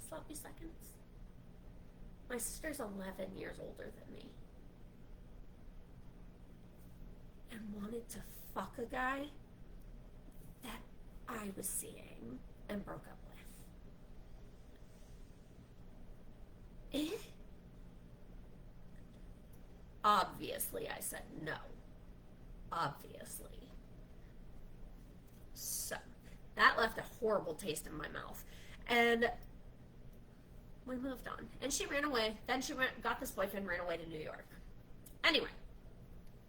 sloppy seconds? My sister's 11 years older than me. And wanted to fuck a guy that I was seeing and broke up with. Eh? Obviously, I said no. Obviously. So, that left a horrible taste in my mouth. And we moved on. And she ran away. Then she got this boyfriend, ran away to New York. Anyway,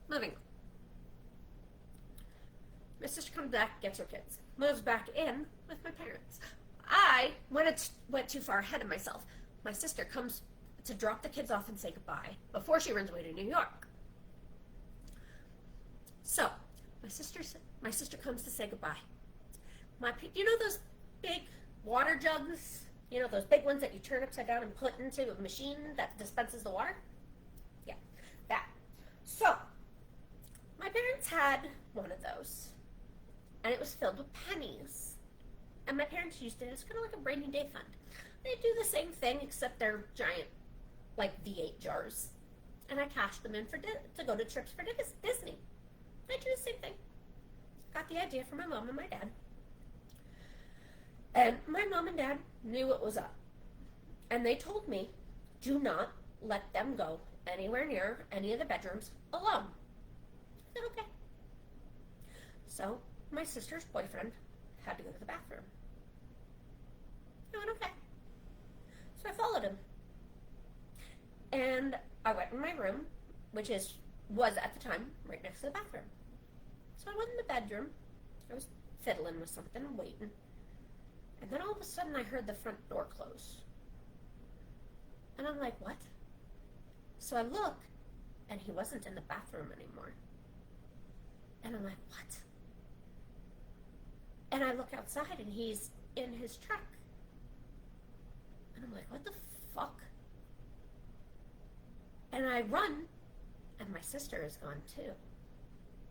moving on. My sister comes back, gets her kids. Moves back in with my parents. I went too far ahead of myself. My sister comes to drop the kids off and say goodbye before she runs away to New York. So, my sister comes to say goodbye. You know those big water jugs? You know those big ones that you turn upside down and put into a machine that dispenses the water? Yeah, that. So, my parents had one of those, and it was filled with pennies. And my parents used it as kind of like a rainy day fund. They do the same thing, except they're giant, like V8 jars. And I cashed them in to go to trips for Disney. I do the same thing. Got the idea from my mom and my dad. And my mom and dad knew what was up. And they told me, do not let them go anywhere near any of the bedrooms alone. I said, okay. So, my sister's boyfriend had to go to the bathroom. I went, okay. So I followed him. And I went in my room, which was at the time right next to the bathroom. So I went in the bedroom. I was fiddling with something, waiting. And then all of a sudden I heard the front door close. And I'm like, what? So I look, and he wasn't in the bathroom anymore. And I'm like, what? And I look outside, and he's in his truck. And I'm like, what the fuck? And I run, and my sister is gone too.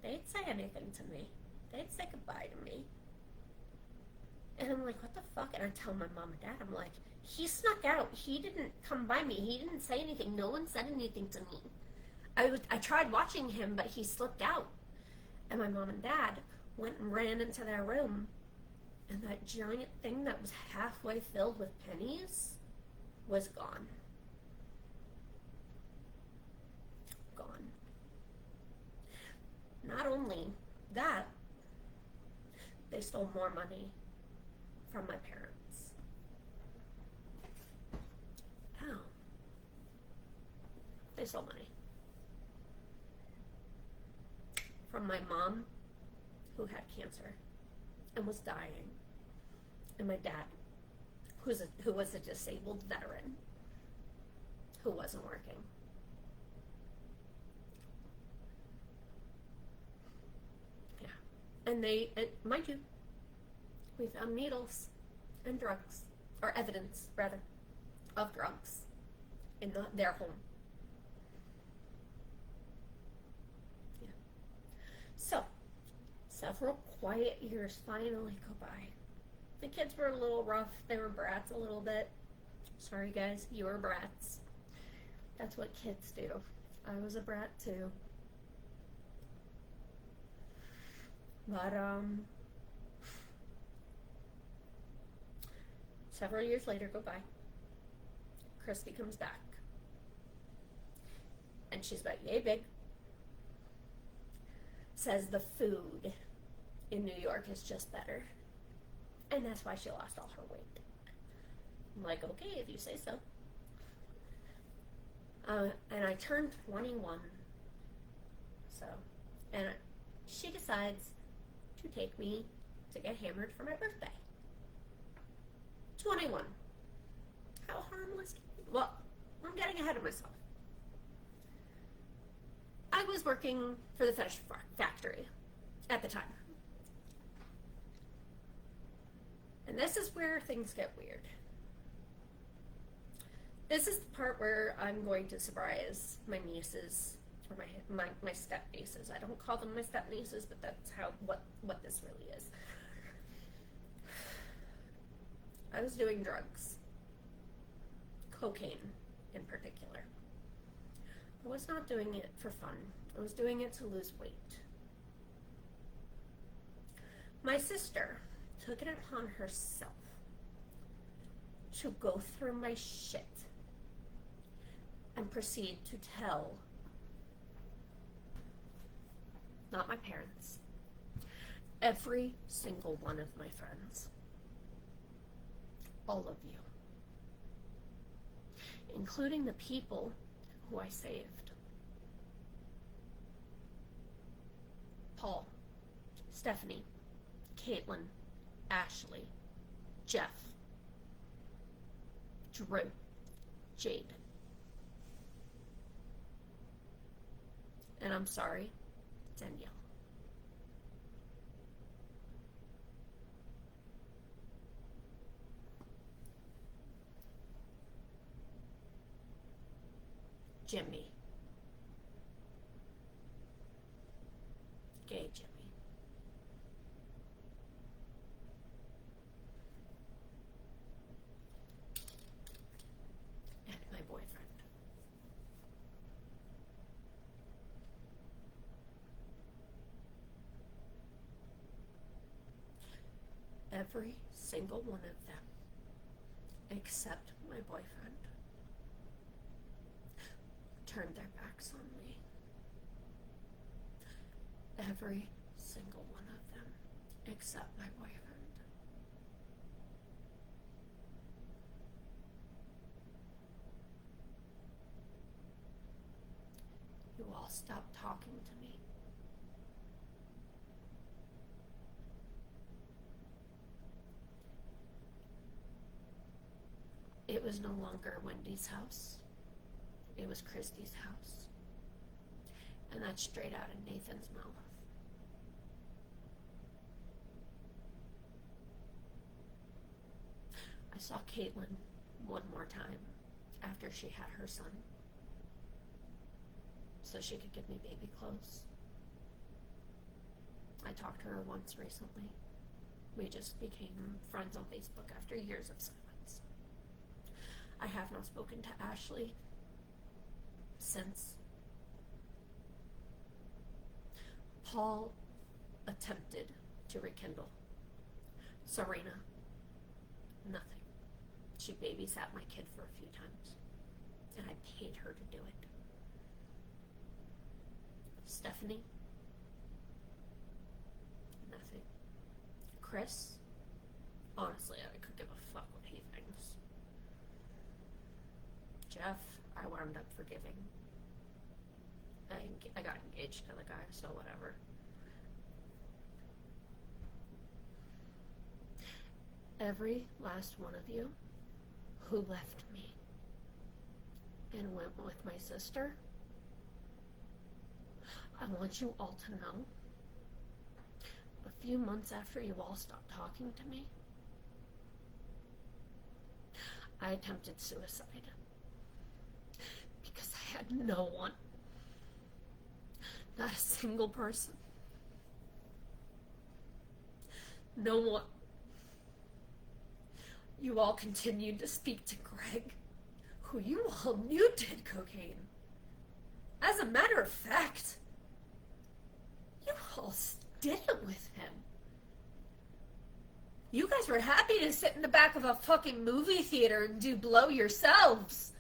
They didn't say anything to me. They didn't say goodbye to me. And I'm like, what the fuck? And I tell my mom and dad, I'm like, he snuck out. He didn't come by me. He didn't say anything. No one said anything to me. I tried watching him, but he slipped out. And my mom and dad went and ran into their room, and that giant thing that was halfway filled with pennies was gone. Gone. Not only that, they stole more money from my parents. How? They stole money from my mom, who had cancer and was dying, and my dad, who was a disabled veteran who wasn't working. Yeah. And mind you, we found needles and drugs, or evidence, rather, of drugs in their home. Yeah. So, several quiet years finally go by. The kids were a little rough. They were brats a little bit. Sorry, guys, you were brats. That's what kids do. I was a brat too. But, several years later go by. Christy comes back. And she's about yay big. Says the food in New York is just better. And that's why she lost all her weight. I'm like, okay, if you say so. And I turned 21. So, and she decides to take me to get hammered for my birthday. 21. How harmless? Well, I'm getting ahead of myself. I was working for the fetish factory at the time. And this is where things get weird. This is the part where I'm going to surprise my nieces, or my step nieces. I don't call them my step nieces, but that's what this really is. I was doing drugs. Cocaine in particular. I was not doing it for fun. I was doing it to lose weight. My sister took it upon herself to go through my shit and proceed to tell, not my parents, every single one of my friends. All of you. Including the people who I saved. Paul, Stephanie, Caitlin, Ashley, Jeff, Drew, Jade. And I'm sorry, Danielle. Jimmy. Gay Jimmy. And my boyfriend. Every single one of them, except my boyfriend, turned their backs on me. Every single one of them, except my boyfriend. You all stopped talking to me. It was no longer Wendy's house. It was Christy's house. And that's straight out of Nathan's mouth. I saw Caitlin one more time after she had her son. so she could give me baby clothes. I talked to her once recently. We just became friends on Facebook after years of silence. I have not spoken to Ashley since. Paul attempted to rekindle. Serena, nothing. She babysat my kid for a few times, and I paid her to do it. Stephanie, nothing. Chris, honestly, I could give a fuck what he thinks. Jeff, I wound up forgiving. I got engaged to the guy, so whatever. Every last one of you who left me and went with my sister, I want you all to know, a few months after you all stopped talking to me, I attempted suicide because I had no one, not a single person, no one. You all continued to speak to Greg, who you all knew did cocaine. As a matter of fact, you all did it with him. You guys were happy to sit in the back of a fucking movie theater and do blow yourselves.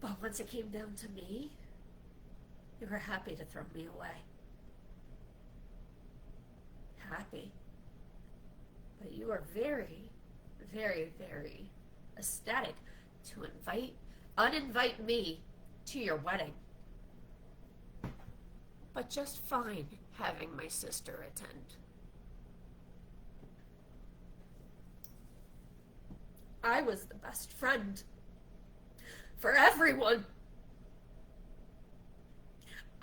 But once it came down to me, you were happy to throw me away. Happy. But you are very, very, very ecstatic to uninvite me to your wedding. But just fine having my sister attend. I was the best friend for everyone.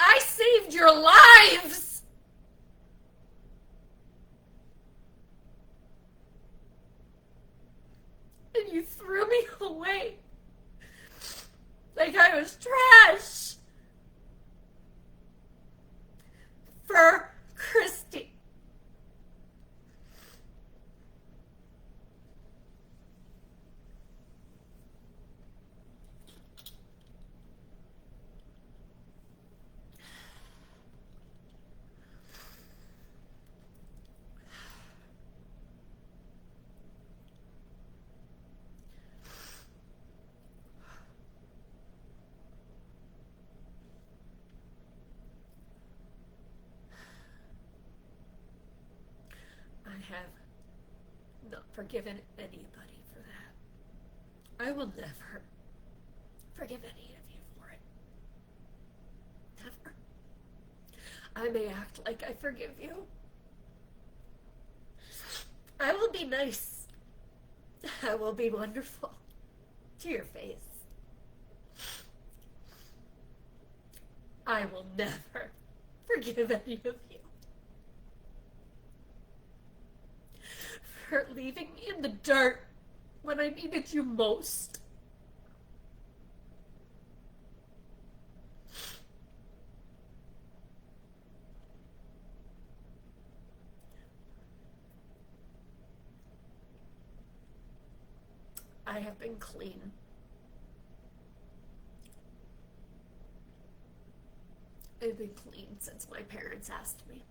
I saved your lives! And you threw me away like I was trash for Christy. I have not forgiven anybody for that. I will never forgive any of you for it. Never. I may act like I forgive you. I will be nice. I will be wonderful to your face. I will never forgive any of you for leaving me in the dirt when I needed you most. I have been clean. I've been clean since my parents asked me.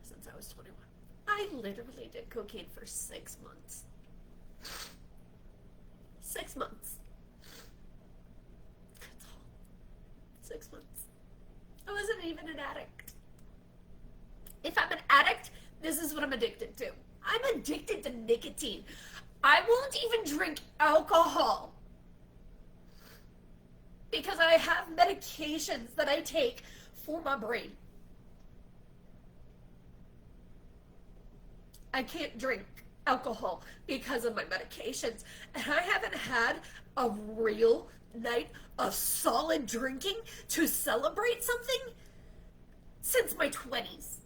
Since I was 21. I literally did cocaine for 6 months. 6 months. That's all. 6 months. I wasn't even an addict. If I'm an addict, this is what I'm addicted to. I'm addicted to nicotine. I won't even drink alcohol because I have medications that I take for my brain. I can't drink alcohol because of my medications. And I haven't had a real night of solid drinking to celebrate something since my 20s.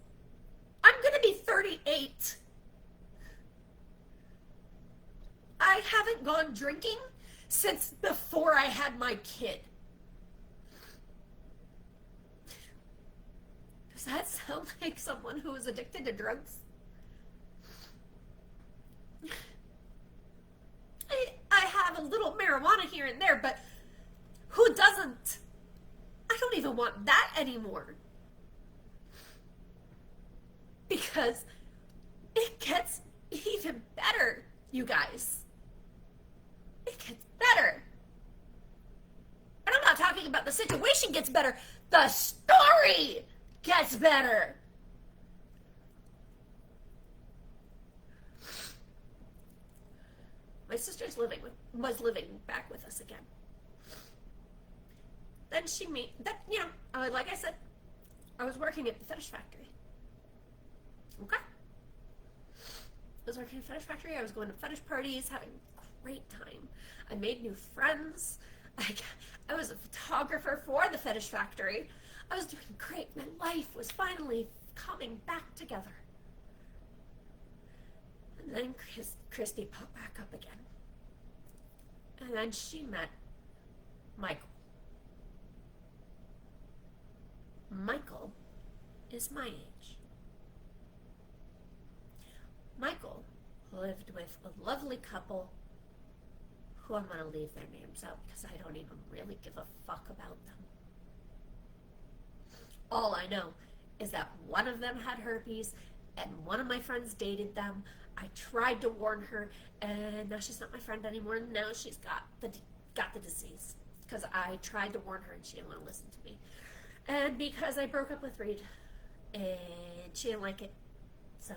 I'm gonna be 38. I haven't gone drinking since before I had my kid. Does that sound like someone who is addicted to drugs? I have a little marijuana here and there, but who doesn't? I don't even want that anymore. Because it gets even better, you guys. It gets better. And I'm not talking about the situation gets better. The story gets better. My sister's was living back with us again. Then like I said, I was working at the fetish factory. Okay. I was working at the fetish factory. I was going to fetish parties, having a great time. I made new friends. I was a photographer for the fetish factory. I was doing great. My life was finally coming back together. And then Christy popped back up again. And then she met Michael. Michael is my age. Michael lived with a lovely couple who I'm going to leave their names out because I don't even really give a fuck about them. All I know is that one of them had herpes and one of my friends dated them. I tried to warn her, and now she's not my friend anymore. Now she's got the disease because I tried to warn her and she didn't want to listen to me. And because I broke up with Reed and she didn't like it, so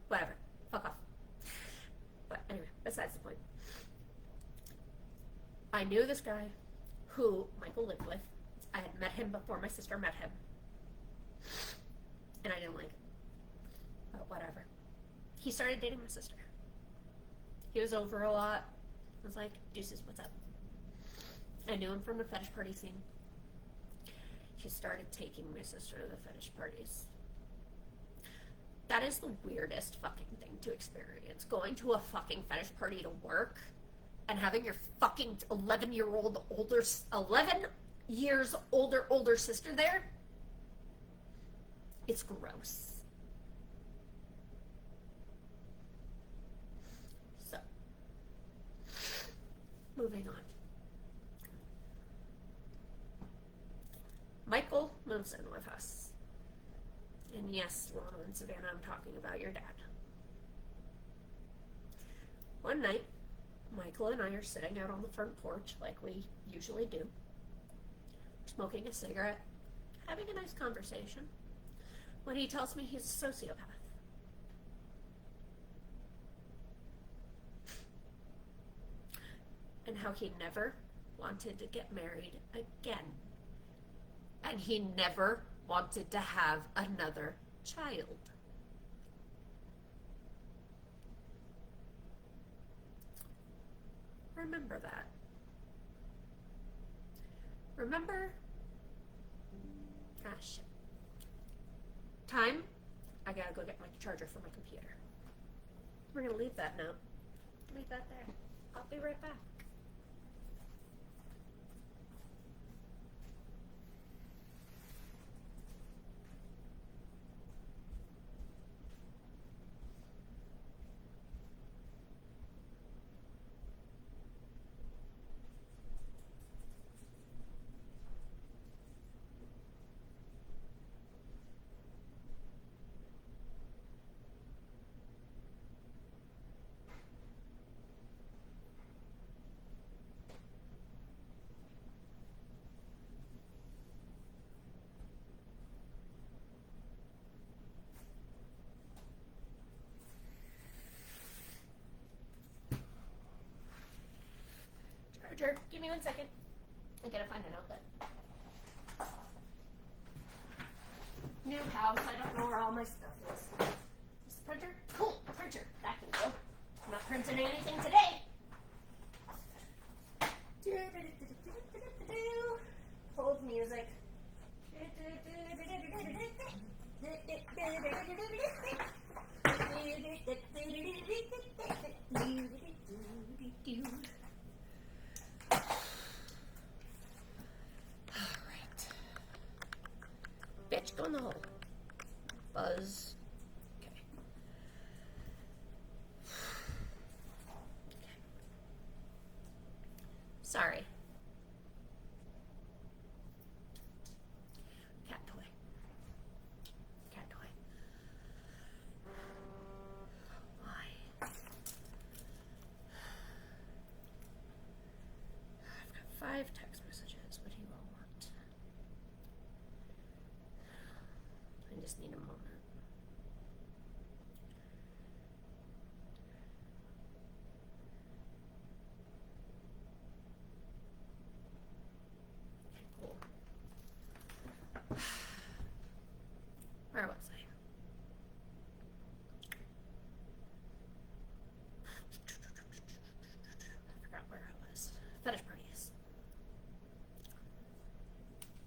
whatever, fuck off. But anyway, besides the point. I knew this guy who Michael lived with. I had met him before my sister met him. And I didn't like it. But whatever. He started dating my sister. He was over a lot. I was like, deuces, what's up? I knew him from the fetish party scene. He started taking my sister to the fetish parties. That is the weirdest fucking thing to experience. Going to a fucking fetish party to work and having your fucking 11 years older sister there. It's gross. So, moving on. Michael moves in with us. And yes, Lana and Savannah, I'm talking about your dad. One night, Michael and I are sitting out on the front porch like we usually do, smoking a cigarette, having a nice conversation, when he tells me he's a sociopath. And how he never wanted to get married again. And he never wanted to have another child. Remember that. Remember? Ah, shit. Time? I gotta go get my charger for my computer. We're gonna leave that now. Leave that there. I'll be right back. Charger, give me 1 second. I gotta find an outlet. New house, I don't know where all my stuff is. This printer? Cool, printer. That can go. I'm not printing anything today. Hold music. Bitch, go in the hole. Buzz. Okay. Okay. Sorry. Cat toy. Cat toy. Why? I've got 5 text messages. What do you all want? I just need a moment. Okay, cool. Where was I? I forgot where I was. Fetish parties.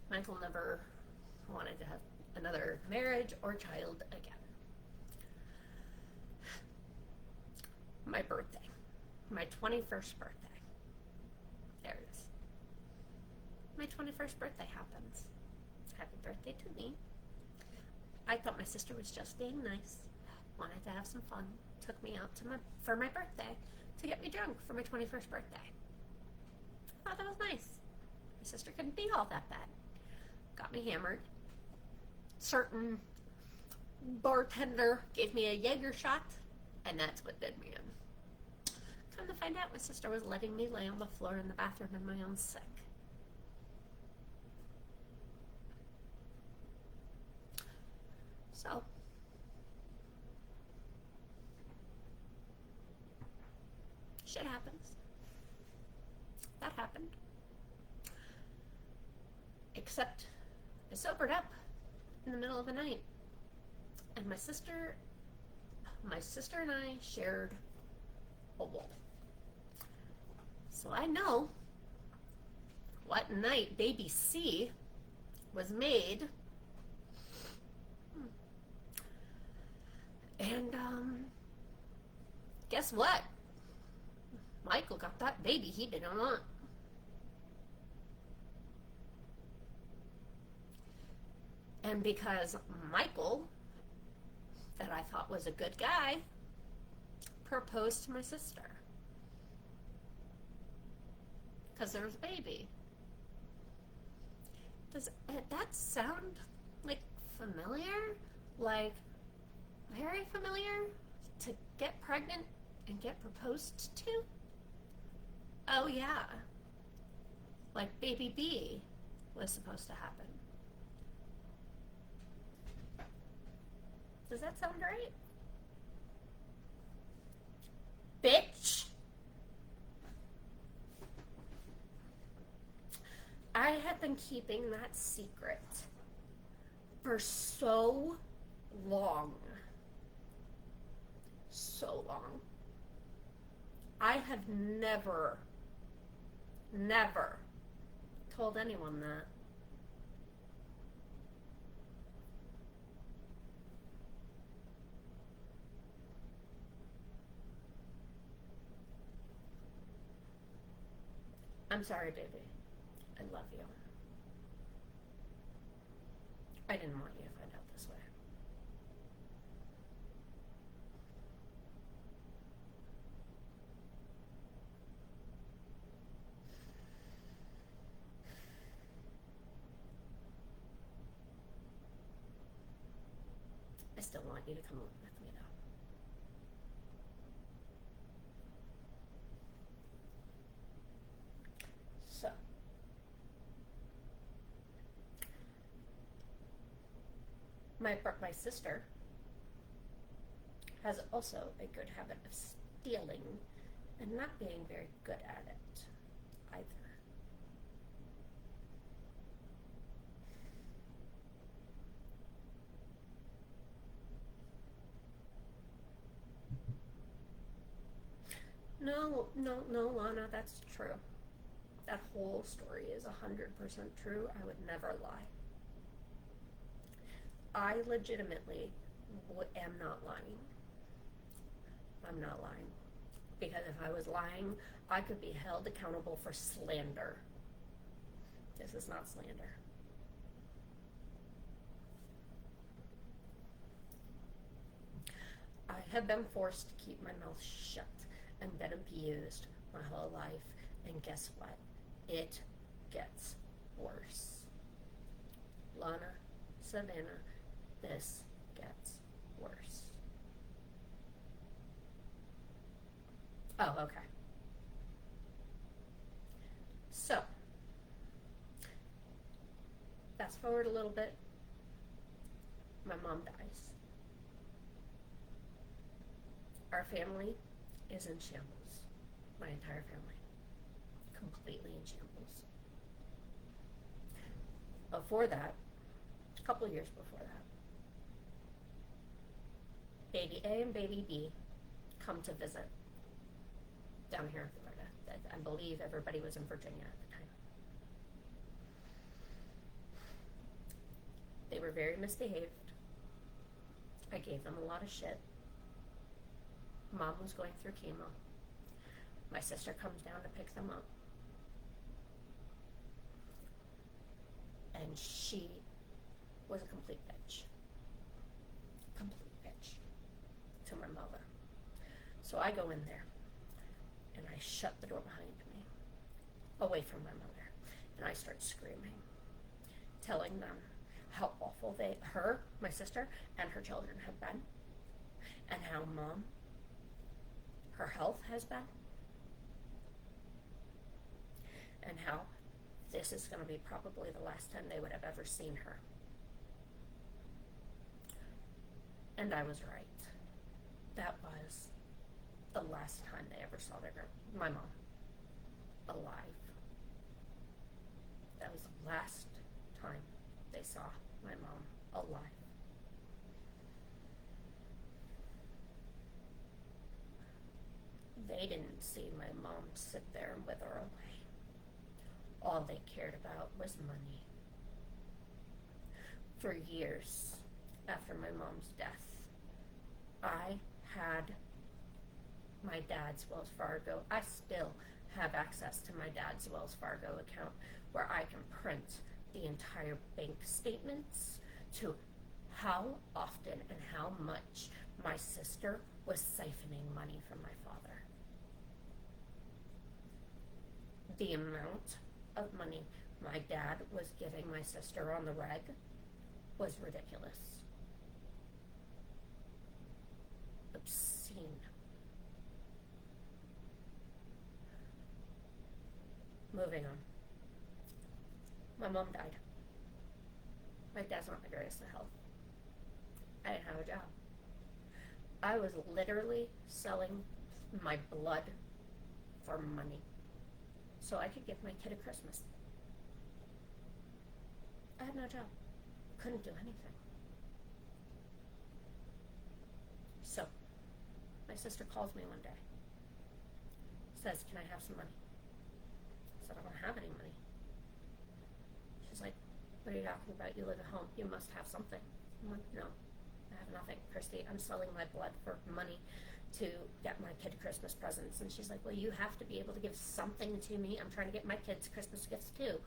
Michael never wanted to have another marriage or child again. My birthday. My 21st birthday. There it is. My 21st birthday happens. Happy birthday to me. I thought my sister was just being nice. Wanted to have some fun. Took me out for my birthday to get me drunk for my 21st birthday. I thought that was nice. My sister couldn't be all that bad. Got me hammered. Certain bartender gave me a Jaeger shot, and that's what did me in. Come to find out, my sister was letting me lay on the floor in the bathroom in my own sick. So, shit happens. That happened. Except I sobered up in the middle of the night, and my sister and I shared a wall. So I know what night baby C was made. And guess what? Michael got that baby he didn't want. And because Michael, that I thought was a good guy, proposed to my sister. Because there was a baby. Does that sound like familiar? Like very familiar? To get pregnant and get proposed to? Oh yeah. Like baby B was supposed to happen. Does that sound right? Bitch! I have been keeping that secret for so long. So long. I have never told anyone that. I'm sorry, baby. I love you. I didn't want you to find out this way. I still want you to come with me, though. So, my sister has also a good habit of stealing and not being very good at it either. No, Lana, that's true. That whole story is 100% true. I would never lie. I legitimately am not lying. I'm not lying. Because if I was lying, I could be held accountable for slander. This is not slander. have been forced to keep my mouth shut and been abused my whole life. And guess what? It gets worse. Lana, Savannah, this gets worse. Oh, okay. So, fast forward a little bit. My mom dies. Our family is in shambles. My entire family. Completely in shambles. Before that, a couple years before that, baby A and baby B come to visit down here in Florida. I believe everybody was in Virginia at the time. They were very misbehaved. I gave them a lot of shit. Mom was going through chemo. My sister comes down to pick them up. And she was a complete bitch. Complete bitch to my mother. So I go in there and I shut the door behind me, away from my mother, and I start screaming, telling them how awful my sister, and her children have been, and how Mom, her health has been, and how this is going to be probably the last time they would have ever seen her. And I was right. That was the last time they ever saw my mom alive. That was the last time they saw my mom alive. They didn't see my mom sit there and wither away. All they cared about was money. For years after my mom's death, I had my dad's Wells Fargo. I still have access to my dad's Wells Fargo account where I can print the entire bank statements to how often and how much my sister was siphoning money from my father. The amount of money my dad was giving my sister on the reg was ridiculous. Obscene. Moving on. My mom died. My dad's not the greatest of health. I didn't have a job. I was literally selling my blood for money so I could give my kid a Christmas. I had no job. Couldn't do anything. So, my sister calls me one day. Says, can I have some money? I said, I don't have any money. She's like, what are you talking about? You live at home. You must have something. I'm like, no, I have nothing, Christy. I'm selling my blood for money to get my kid Christmas presents. And she's like, well, you have to be able to give something to me. I'm trying to get my kids Christmas gifts too.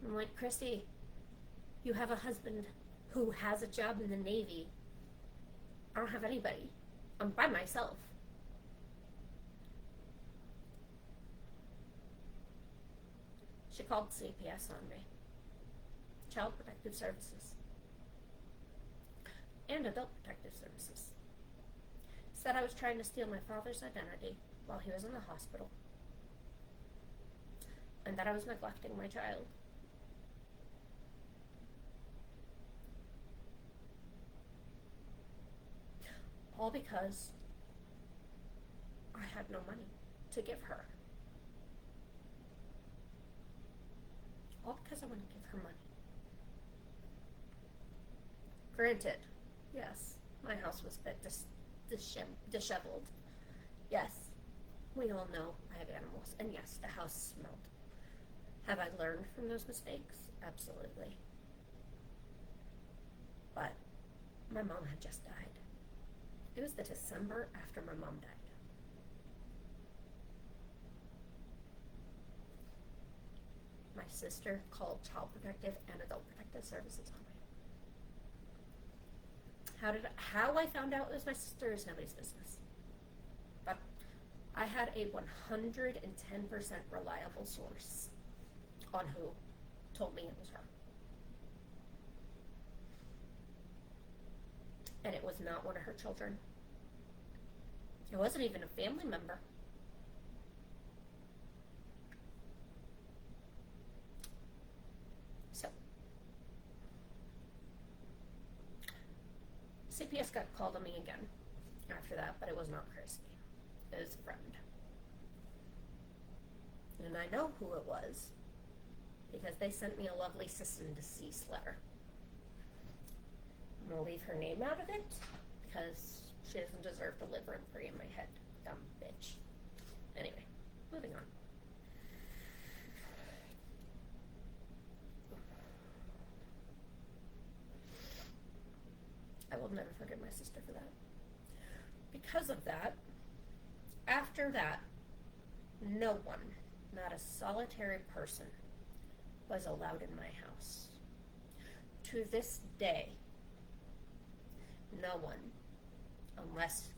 And I'm like, Christy, you have a husband who has a job in the Navy. I don't have anybody. I'm by myself. She called CPS on me. Child Protective Services. And Adult Protective Services. Said I was trying to steal my father's identity while he was in the hospital. And that I was neglecting my child. All because I had no money to give her. All because I wanted to give her money. Granted, yes, my house was a bit disheveled. Yes, we all know I have animals. And yes, the house smelled. Have I learned from those mistakes? Absolutely. But my mom had just died. It was the December after my mom died. My sister called Child Protective and Adult Protective Services on me. How I found out it was my sister is nobody's business. But I had a 110% reliable source on who told me it was her. And it was not one of her children. It wasn't even a family member. So, CPS got called on me again after that, but it was not Christy. It was a friend. And I know who it was because they sent me a lovely cease and desist letter. I'm going to leave her name out of it because she doesn't deserve to live rent-free in my head. Dumb bitch. Anyway, moving on. I will never forgive my sister for that. Because of that, after that, no one, not a solitary person, was allowed in my house. To this day, no one, unless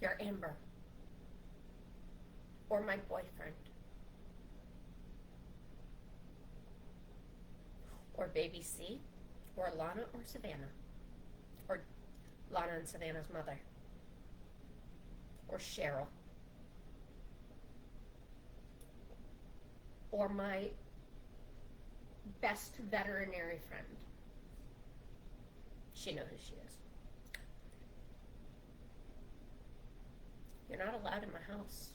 you're Amber or my boyfriend or baby C or Lana or Savannah or Lana and Savannah's mother or Cheryl or my best veterinary friend. She knows who she is. You're not allowed in my house.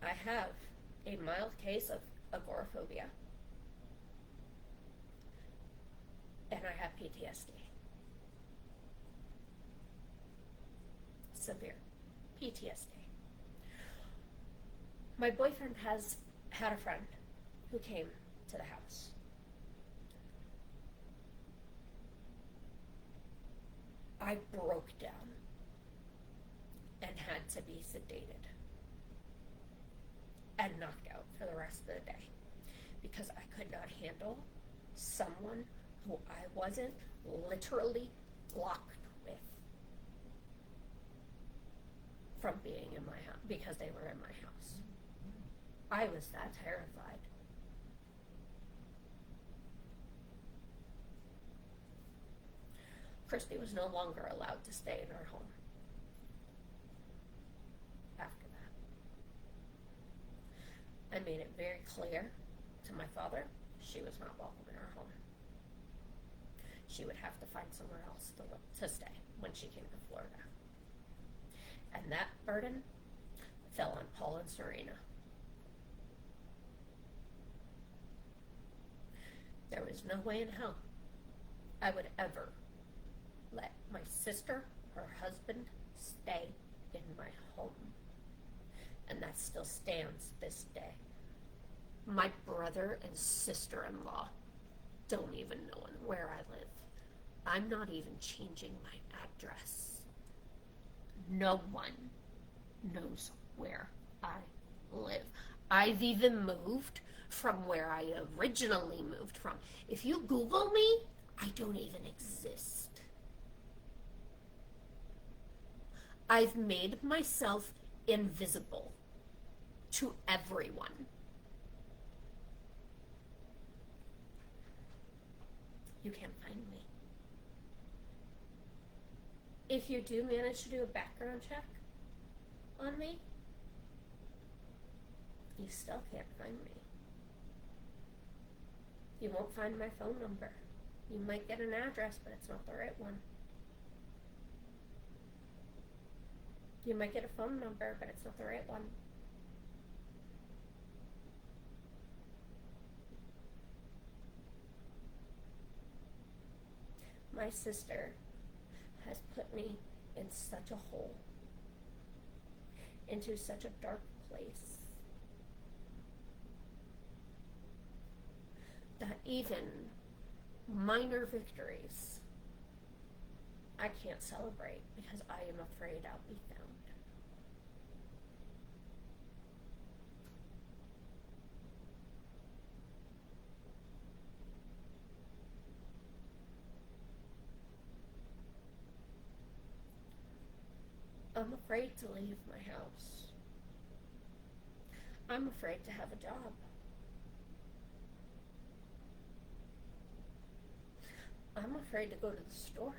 I have a mild case of agoraphobia. And I have PTSD. Severe PTSD. My boyfriend has had a friend who came to the house. I broke down and had to be sedated and knocked out for the rest of the day because I could not handle someone who I wasn't literally blocked with from being in my house because they were in my house. I was that terrified. Christy was no longer allowed to stay in our home after that. I made it very clear to my father she was not welcome in our home. She would have to find somewhere else to stay when she came to Florida. And that burden fell on Paul and Serena. There was no way in hell I would ever let my sister, her husband, stay in my home. And that still stands this day. My brother and sister-in-law don't even know where I live. I'm not even changing my address. No one knows where I live. I've even moved from where I originally moved from. If you Google me, I don't even exist. I've made myself invisible to everyone. You can't find me. If you do manage to do a background check on me, you still can't find me. You won't find my phone number. You might get an address, but it's not the right one. You might get a phone number, but it's not the right one. My sister has put me in such a hole, into such a dark place, that even minor victories I can't celebrate because I am afraid I'll be found. I'm afraid to leave my house. I'm afraid to have a job. I'm afraid to go to the store.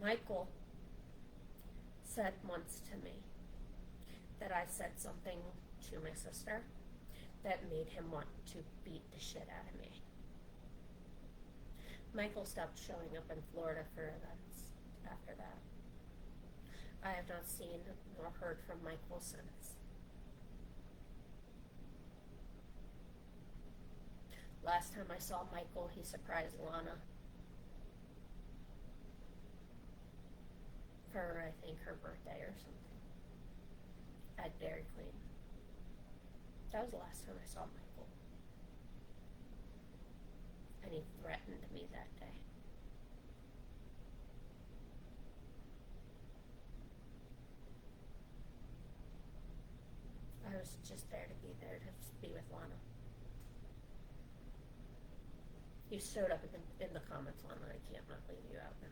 Michael said once to me that I said something to my sister that made him want to beat the shit out of me. Michael stopped showing up in Florida for events after that. I have not seen nor heard from Michael since. Last time I saw Michael, he surprised Lana for, I think, her birthday or something at Dairy Queen. That was the last time I saw Michael. And he threatened me that day. I was just there to be there to be with Lana. You showed up in the comments, Lana. I can't not leave you out now.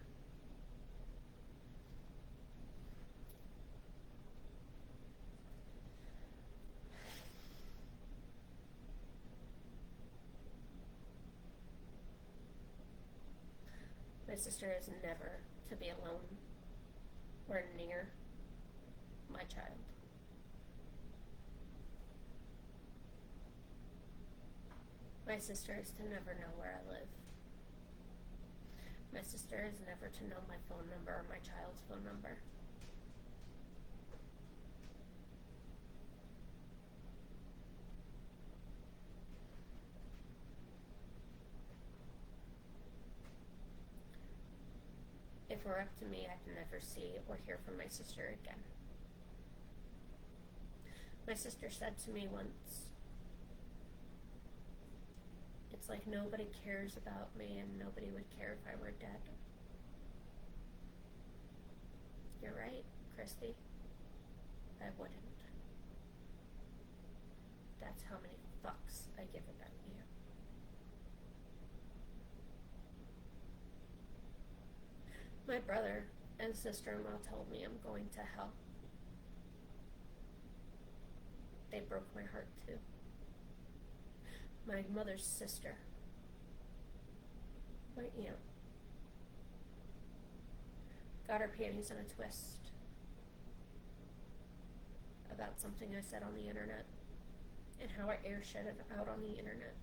My sister is never to be alone or near my child. My sister is to never know where I live. My sister is never to know my phone number or my child's phone number. If it were up to me, I can never see or hear from my sister again. My sister said to me once, "It's like nobody cares about me and nobody would care if I were dead." You're right, Christy. I wouldn't. That's how many fucks I give about you. My brother and sister-in-law told me I'm going to hell. They broke my heart too. My mother's sister, my aunt, got her panties in a twist about something I said on the internet and how I air shit it out on the internet.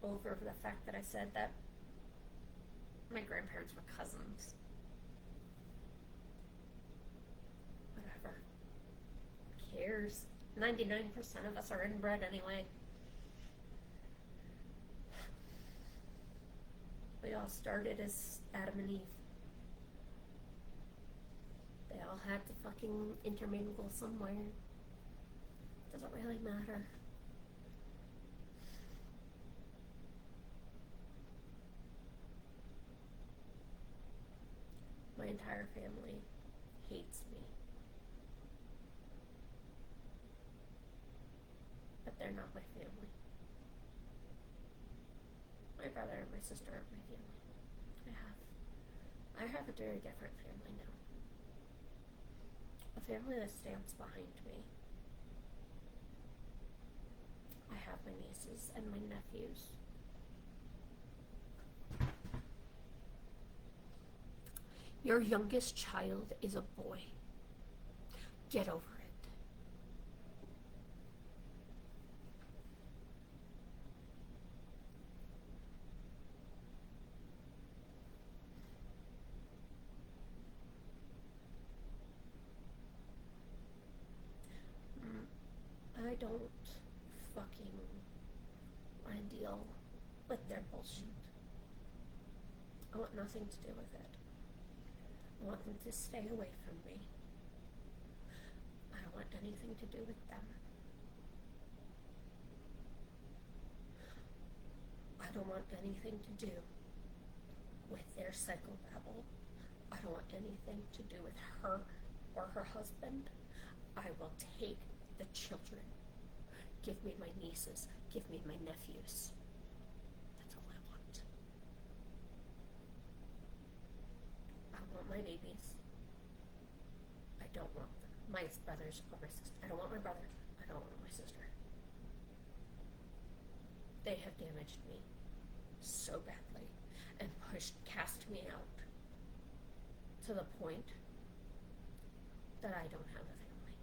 Over the fact that I said that my grandparents were cousins. Whatever. Who cares? 99% of us are inbred anyway. We all started as Adam and Eve. They all had to fucking intermingle somewhere. Doesn't really matter. My entire family hates me. But they're not my family. My brother and my sister aren't my family. I have a very different family now. A family that stands behind me. I have my nieces and my nephews. Your youngest child is a boy. Get over it. I don't fucking want to deal with their bullshit. I want nothing to do with it. I want them to stay away from me. I don't want anything to do with them. I don't want anything to do with their psychobabble. I don't want anything to do with her or her husband. I will take the children. Give me my nieces. Give me my nephews. That's all I want. I want my babies. I don't want my brothers or my sister. I don't want my brother. I don't want my sister. They have damaged me so badly and cast me out to the point that I don't have a family.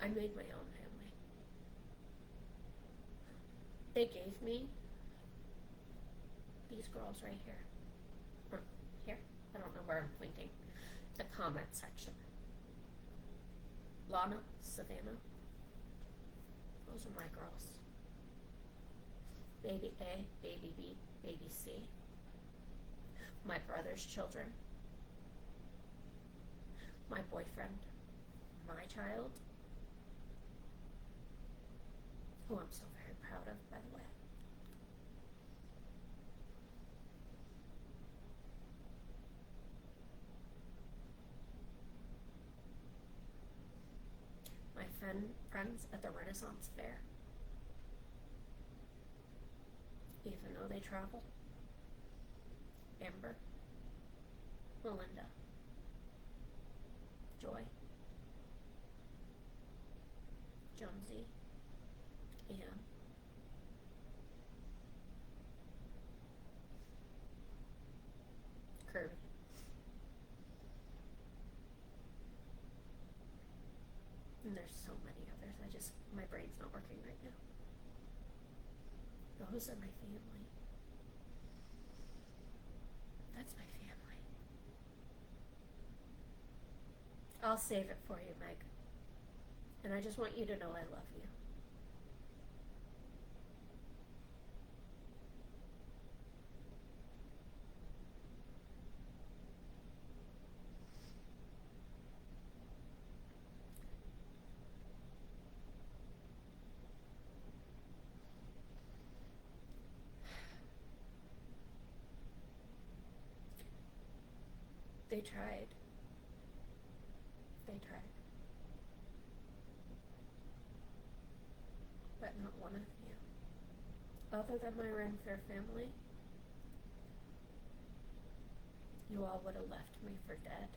I made my own family. They gave me these girls right here. Here? I don't know where I'm pointing. The comment section. Lana, Savannah. Those are my girls. Baby A, baby B, baby C. My brother's children. My boyfriend. My child. Who I'm so very proud of, by the way. My friends at the Renaissance Fair. Even though they travel. Amber. Melinda. Joy. Jonesy. Anne. Kirby. And there's so many others. My brain's not working right now. Those are my family. That's my family. I'll save it for you, Meg. And I just want you to know I love you. They tried. But not one of you. Other than my Renfair family, you all would have left me for dead.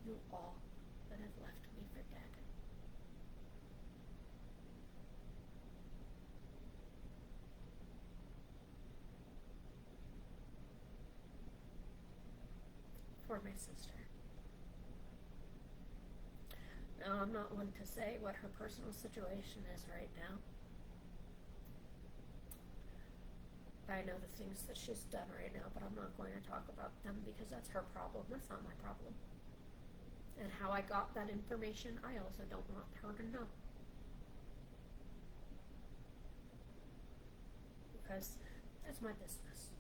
You all would have left me for dead. For my sister. Now, I'm not one to say what her personal situation is right now. I know the things that she's done right now, but I'm not going to talk about them because that's her problem. That's not my problem. And how I got that information, I also don't want her to know. Because that's my business.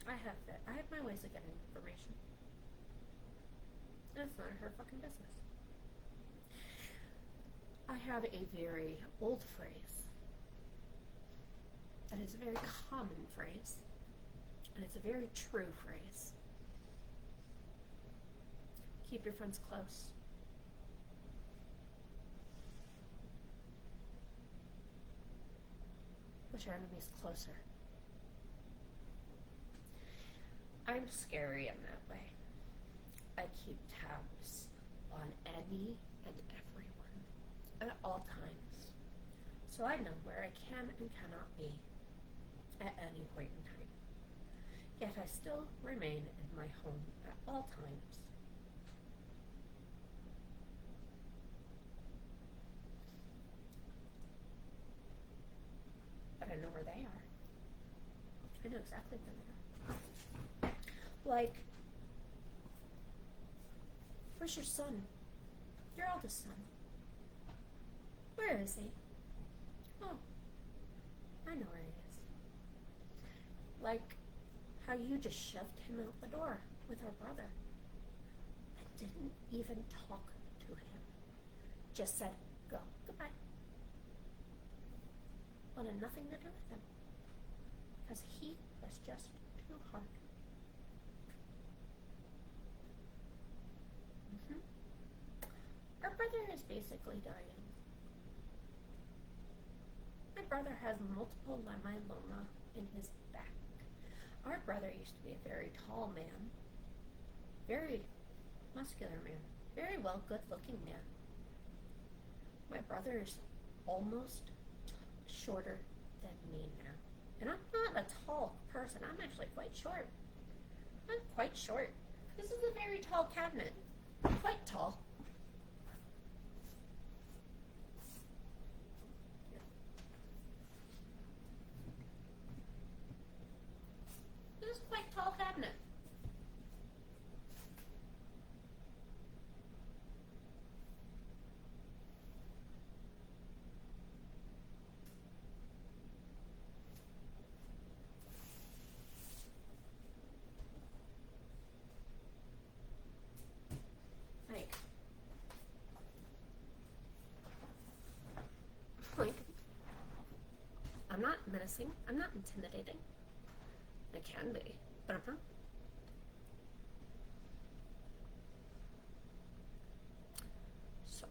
I have my ways of getting information. That's not her fucking business. I have a very old phrase that is a very common phrase, and it's a very true phrase. Keep your friends close. Put your enemies closer. I'm scary in that way. I keep tabs on any and everyone at all times, so I know where I can and cannot be at any point in time. Yet I still remain in my home at all times. But I know where they are. I know exactly where they are. Like, where's your son? Your eldest son. Where is he? Oh, I know where he is. Like how you just shoved him out the door with our brother. I didn't even talk to him. Just said, go, goodbye. Wanted nothing to do with him. Because he was just too hard. Our brother is basically dying. My brother has multiple myeloma in his back. Our brother used to be a very tall man, very muscular man, very well good-looking man. My brother is almost shorter than me now. And I'm not a tall person. I'm actually quite short. I'm quite short. This is a very tall cabinet. Quite tall. This is quite tall cabinet. Like, I'm not menacing. I'm not intimidating. I can be, but I'm not. So,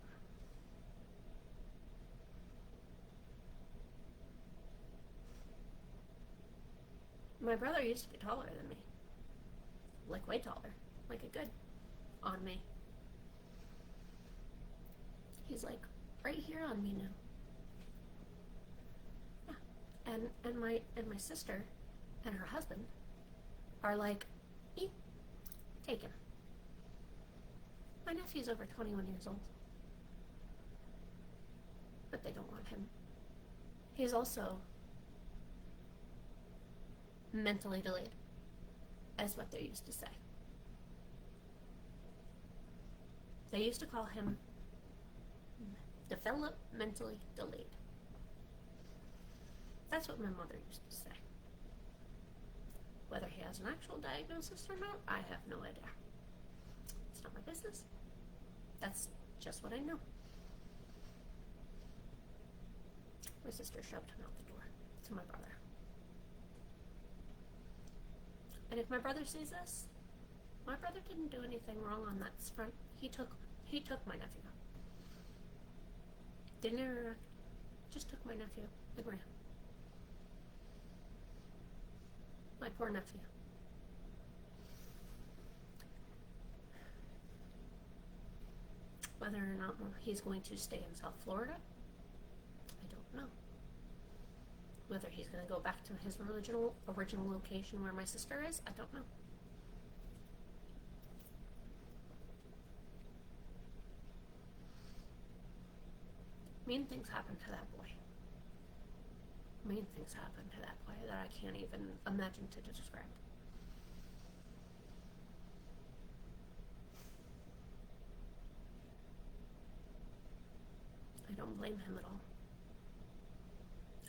my brother used to be taller than me. Like, way taller. Like a good on me. He's like right here on me now. And my sister and her husband are like, take him. My nephew's over 21 years old. But they don't want him. He's also mentally delayed, as what they used to say. They used to call him developmentally delayed. That's what my mother used to say. Whether he has an actual diagnosis or not, I have no idea. It's not my business. That's just what I know. My sister shoved him out the door to my brother. And if my brother sees this, my brother didn't do anything wrong on that front. He took my nephew. Didn't interact. Just took my nephew and ran. My poor nephew. Whether or not he's going to stay in South Florida, I don't know. Whether he's going to go back to his original location where my sister is, I don't know. Mean things happen to that boy. Mean things happen to that boy that I can't even imagine to describe. I don't blame him at all.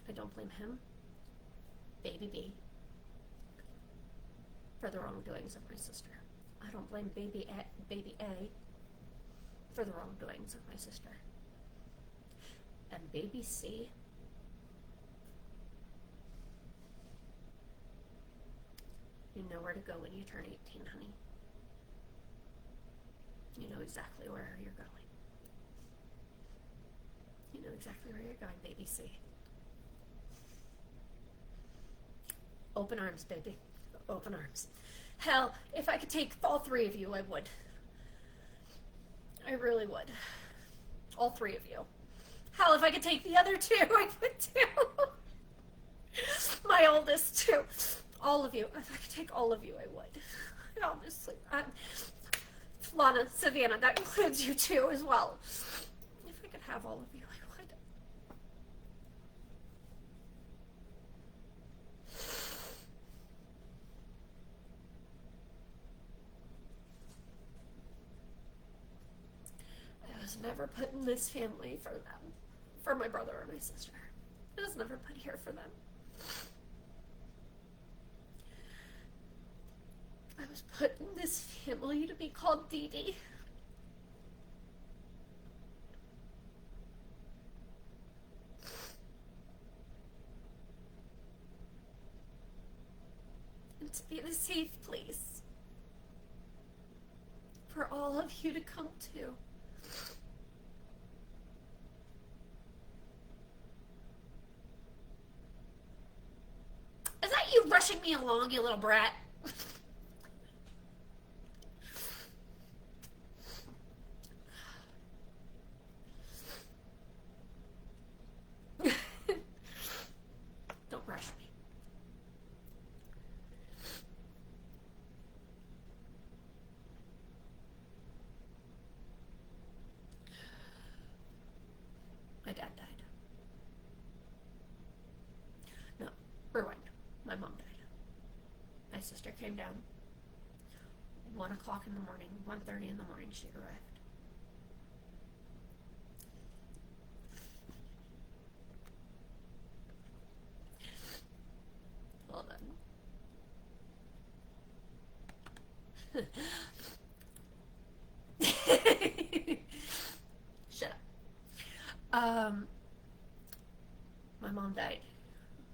I don't blame him, baby B, for the wrongdoings of my sister. I don't blame baby A for the wrongdoings of my sister. And baby C, you know where to go when you turn 18, honey. You know exactly where you're going. You know exactly where you're going, baby C. Open arms, baby. Open arms. Hell, if I could take all three of you, I would. I really would. All three of you. Hell, if I could take the other two, I would too. My oldest too. All of you. If I could take all of you, I would. Honestly. Lana, Savannah, that includes you too as well. If I could have all of you, I would. I was never put in this family for them. For my brother or my sister. I was never put here for them. I was put in this family to be called Dee Dee. And to be the safe place for all of you to come to. Is that you rushing me along, you little brat? Don't rush me. My dad died. No, rewind. My mom died. My sister came down. 1 o'clock in the morning, 1:30 in the morning, she arrived. Hold on. Shut up. My mom died.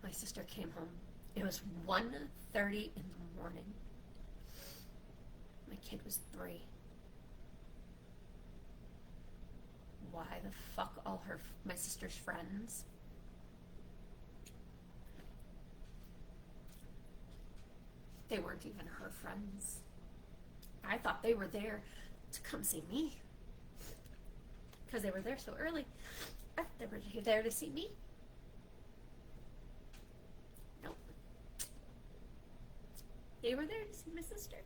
My sister came home. It was 1:30 in the morning. My kid was 3. Why the fuck all my sister's friends? They weren't even her friends. I thought they were there to come see me. Because they were there so early. I thought they were there to see me. Nope. They were there to see my sister.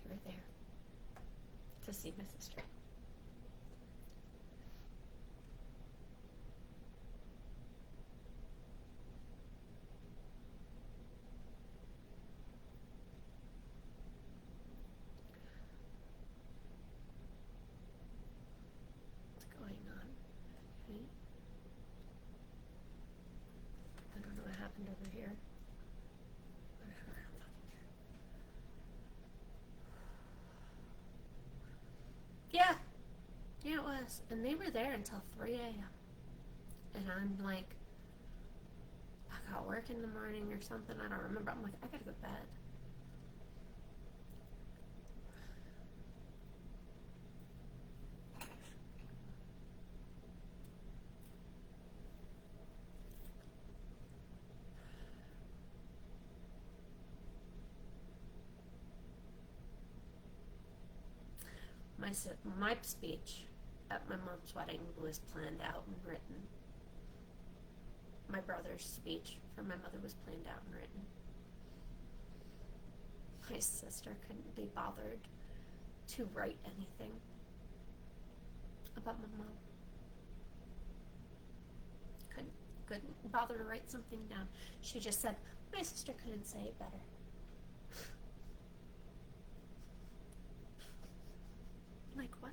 They were there to see my sister. Over here. Yeah, it was. And they were there until 3 a.m. And I'm like, I got work in the morning or something. I don't remember. I'm like, I gotta go to bed. My speech at my mom's wedding was planned out and written. My brother's speech for my mother was planned out and written. My sister couldn't be bothered to write anything about my mom. Couldn't bother to write something down. She just said, my sister couldn't say it better. Like, what?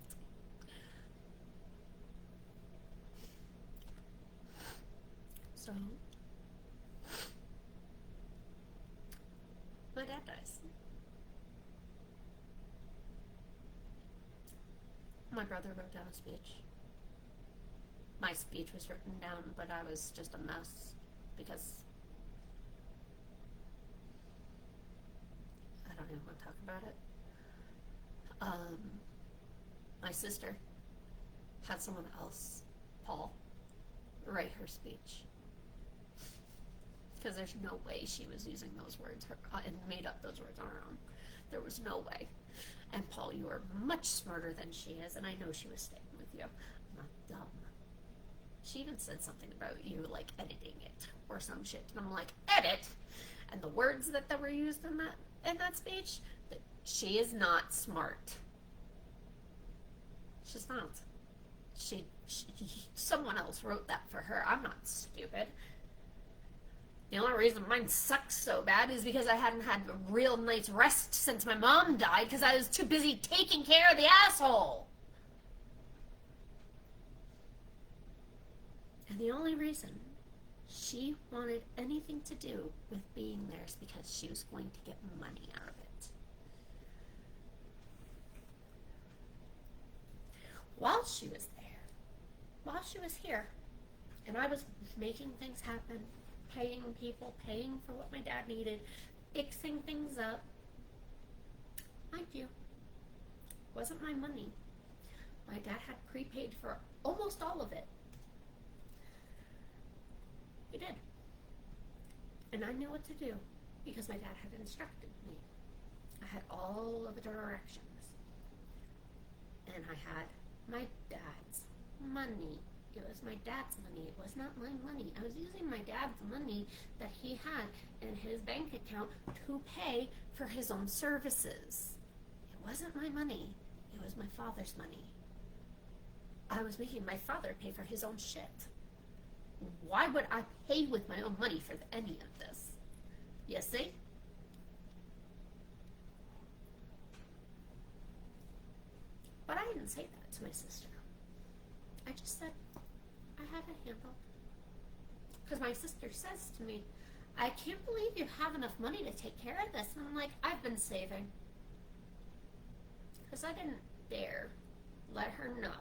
So, my dad dies. My brother wrote down a speech. My speech was written down, but I was just a mess because I don't even want to talk about it. My sister had someone else, Paul, write her speech. Because there's no way she was using those words and made up those words on her own. There was no way. And Paul, you are much smarter than she is, and I know she was staying with you. I'm not dumb. She even said something about you, like, editing it or some shit. And I'm like, edit? And the words that were used in that speech, she is not smart. She's not. Someone else wrote that for her. I'm not stupid. The only reason mine sucks so bad is because I hadn't had a real night's rest since my mom died because I was too busy taking care of the asshole. And the only reason she wanted anything to do with being theirs because she was going to get money out of it. While she was there, while she was here, and I was making things happen, paying people, paying for what my dad needed, fixing things up. Mind you, it wasn't my money. My dad had prepaid for almost all of it. He did. And I knew what to do because my dad had instructed me. I had all of the directions. And I had my dad's money. It was my dad's money. It was not my money. I was using my dad's money that he had in his bank account to pay for his own services. It wasn't my money. It was my father's money. I was making my father pay for his own shit. Why would I pay with my own money for any of this? You see? But I didn't say that to my sister. I just said, I have it handled. Because my sister says to me, I can't believe you have enough money to take care of this. And I'm like, I've been saving. Because I didn't dare let her know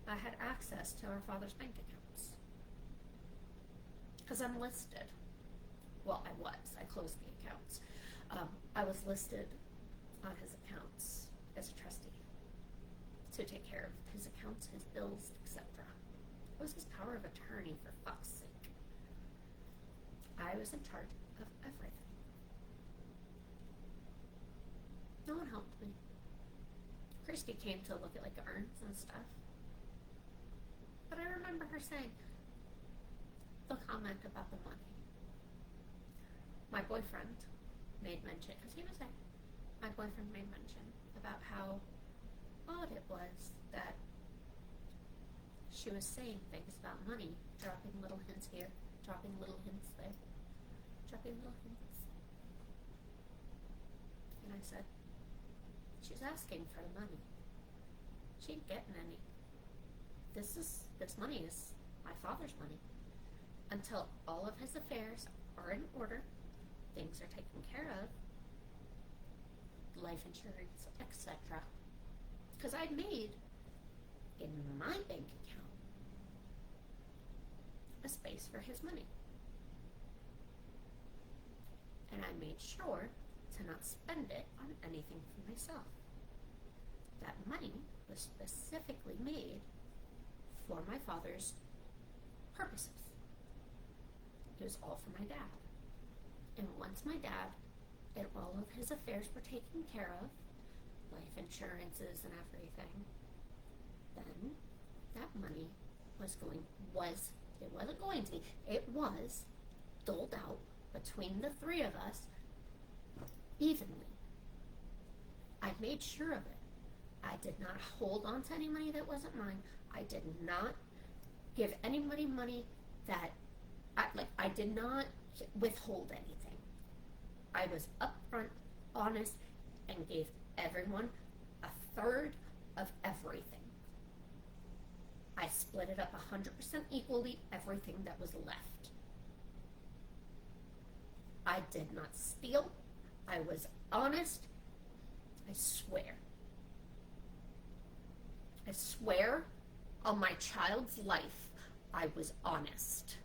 I had access to our father's bank accounts. Because I'm listed. Well, I was. I closed the accounts. I was listed on his accounts as a trustee to take care of his accounts, his bills, etc. It was his power of attorney, for fuck's sake. I was in charge of everything. No one helped me. Christy came to look at like urns and stuff. But I remember her saying the comment about the money. My boyfriend made mention, because he was there, my boyfriend made mention about how odd it was that she was saying things about money, dropping little hints here, dropping little hints there, dropping little hints. And I said, she's asking for the money. She ain't getting any. This money is my father's money. Until all of his affairs are in order, things are taken care of, life insurance, etc. Because I'd made in my bank account a space for his money. And I made sure to not spend it on anything for myself. That money was specifically made for my father's purposes. It was all for my dad. And once my dad and all of his affairs were taken care of, life insurances and everything, then that money it was doled out between the three of us evenly. I made sure of it. I did not hold on to any money that wasn't mine. I did not give anybody money that I did not withhold anything. I was upfront, honest, and gave everyone a third of everything. I split it up 100% equally, everything that was left. I did not steal. I was honest. I swear. I swear on my child's life, I was honest.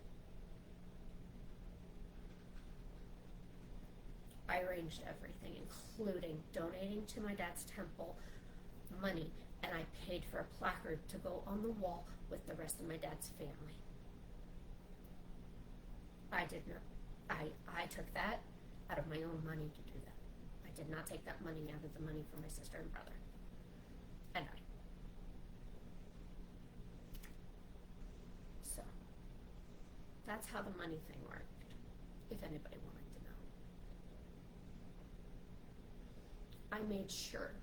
I arranged everything, including donating to my dad's temple money, and I paid for a placard to go on the wall with the rest of my dad's family. I did not. I took that out of my own money to do that. I did not take that money out of the money for my sister and brother. And I. So, that's how the money thing worked, if anybody wanted to know. I made sure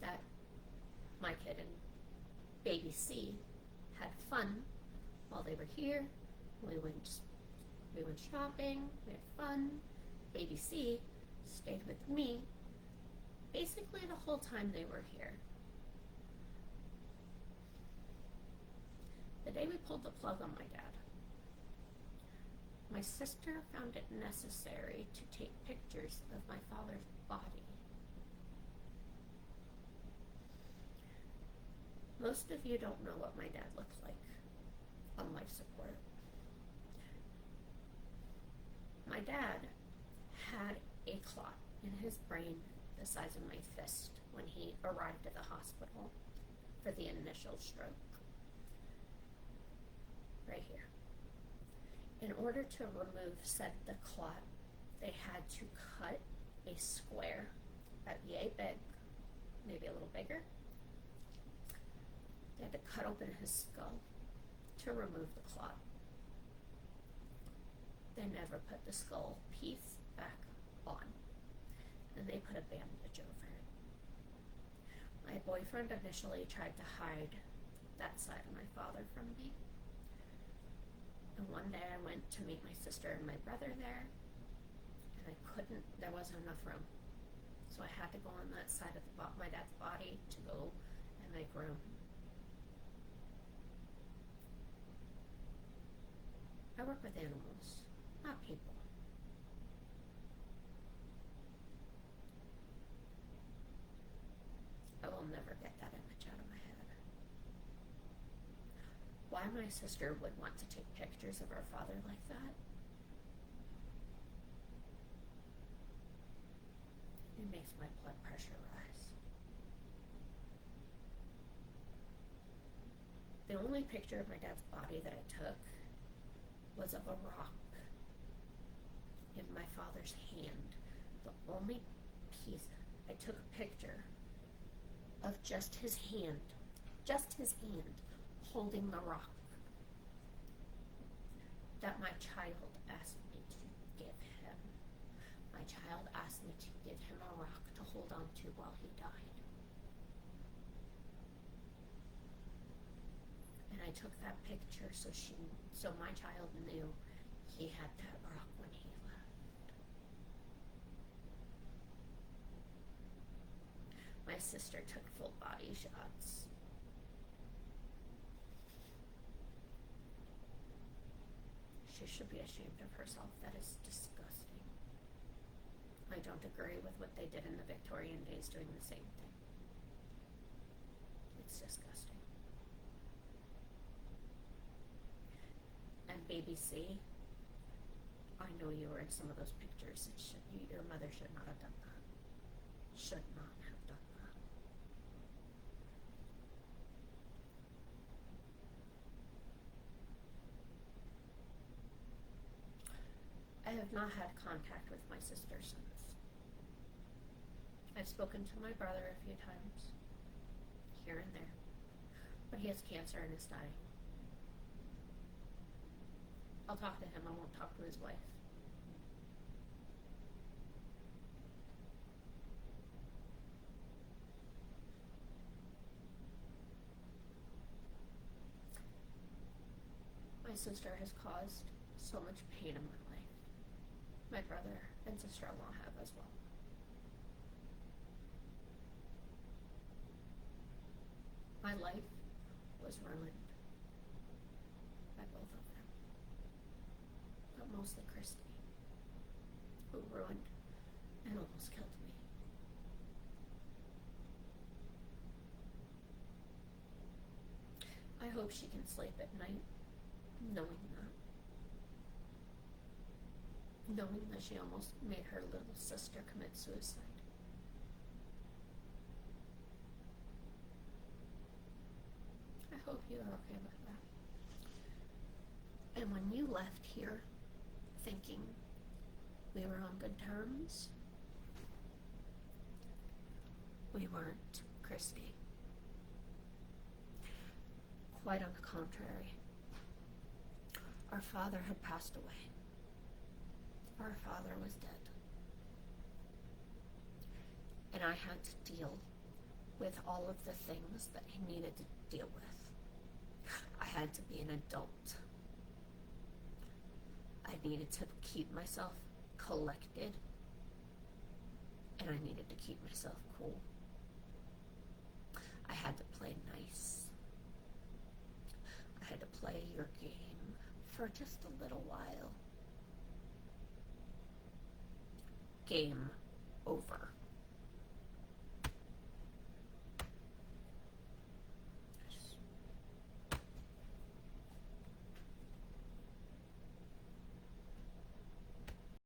that my kid and baby C had fun while they were here. We went shopping, we had fun. Baby C stayed with me basically the whole time they were here. The day we pulled the plug on my dad, my sister found it necessary to take pictures of my father's body. Most of you don't know what my dad looked like on life support. My dad had a clot in his brain the size of my fist when he arrived at the hospital for the initial stroke. Right here. In order to remove the clot, they had to cut a square about yay big, maybe a little bigger. They had to cut open his skull to remove the clot. They never put the skull piece back on, and they put a bandage over it. My boyfriend initially tried to hide that side of my father from me. And one day I went to meet my sister and my brother there, and there wasn't enough room. So I had to go on that side of my dad's body to go and make room. I work with animals, not people. I will never get that image out of my head. Why my sister would want to take pictures of her father like that? It makes my blood pressure rise. The only picture of my dad's body that I took was of a rock in my father's hand. The only piece, I took a picture of just his hand holding the rock that my child asked me to give him. My child asked me to give him a rock to hold on to while he died. And I took that picture so my child knew he had that rock when he left. My sister took full body shots. She should be ashamed of herself. That is disgusting. I don't agree with what they did in the Victorian days doing the same thing. It's disgusting. And baby C, I know you were in some of those pictures. Your mother should not have done that. Should not have done that. I have not had contact with my sister since. I've spoken to my brother a few times, here and there, but he has cancer and is dying. I'll talk to him, I won't talk to his wife. My sister has caused so much pain in my life. My brother and sister-in-law have as well. My life was ruined by both of them. But mostly Christy, who ruined and almost killed me. I hope she can sleep at night knowing that she almost made her little sister commit suicide. I hope you are okay with that. And when you left here thinking we were on good terms, we weren't, Christy. Quite on the contrary. Our father had passed away. Our father was dead. And I had to deal with all of the things that he needed to deal with. I had to be an adult. I needed to keep myself collected. And I needed to keep myself cool. I had to play nice. I had to play your game for just a little while. Game over.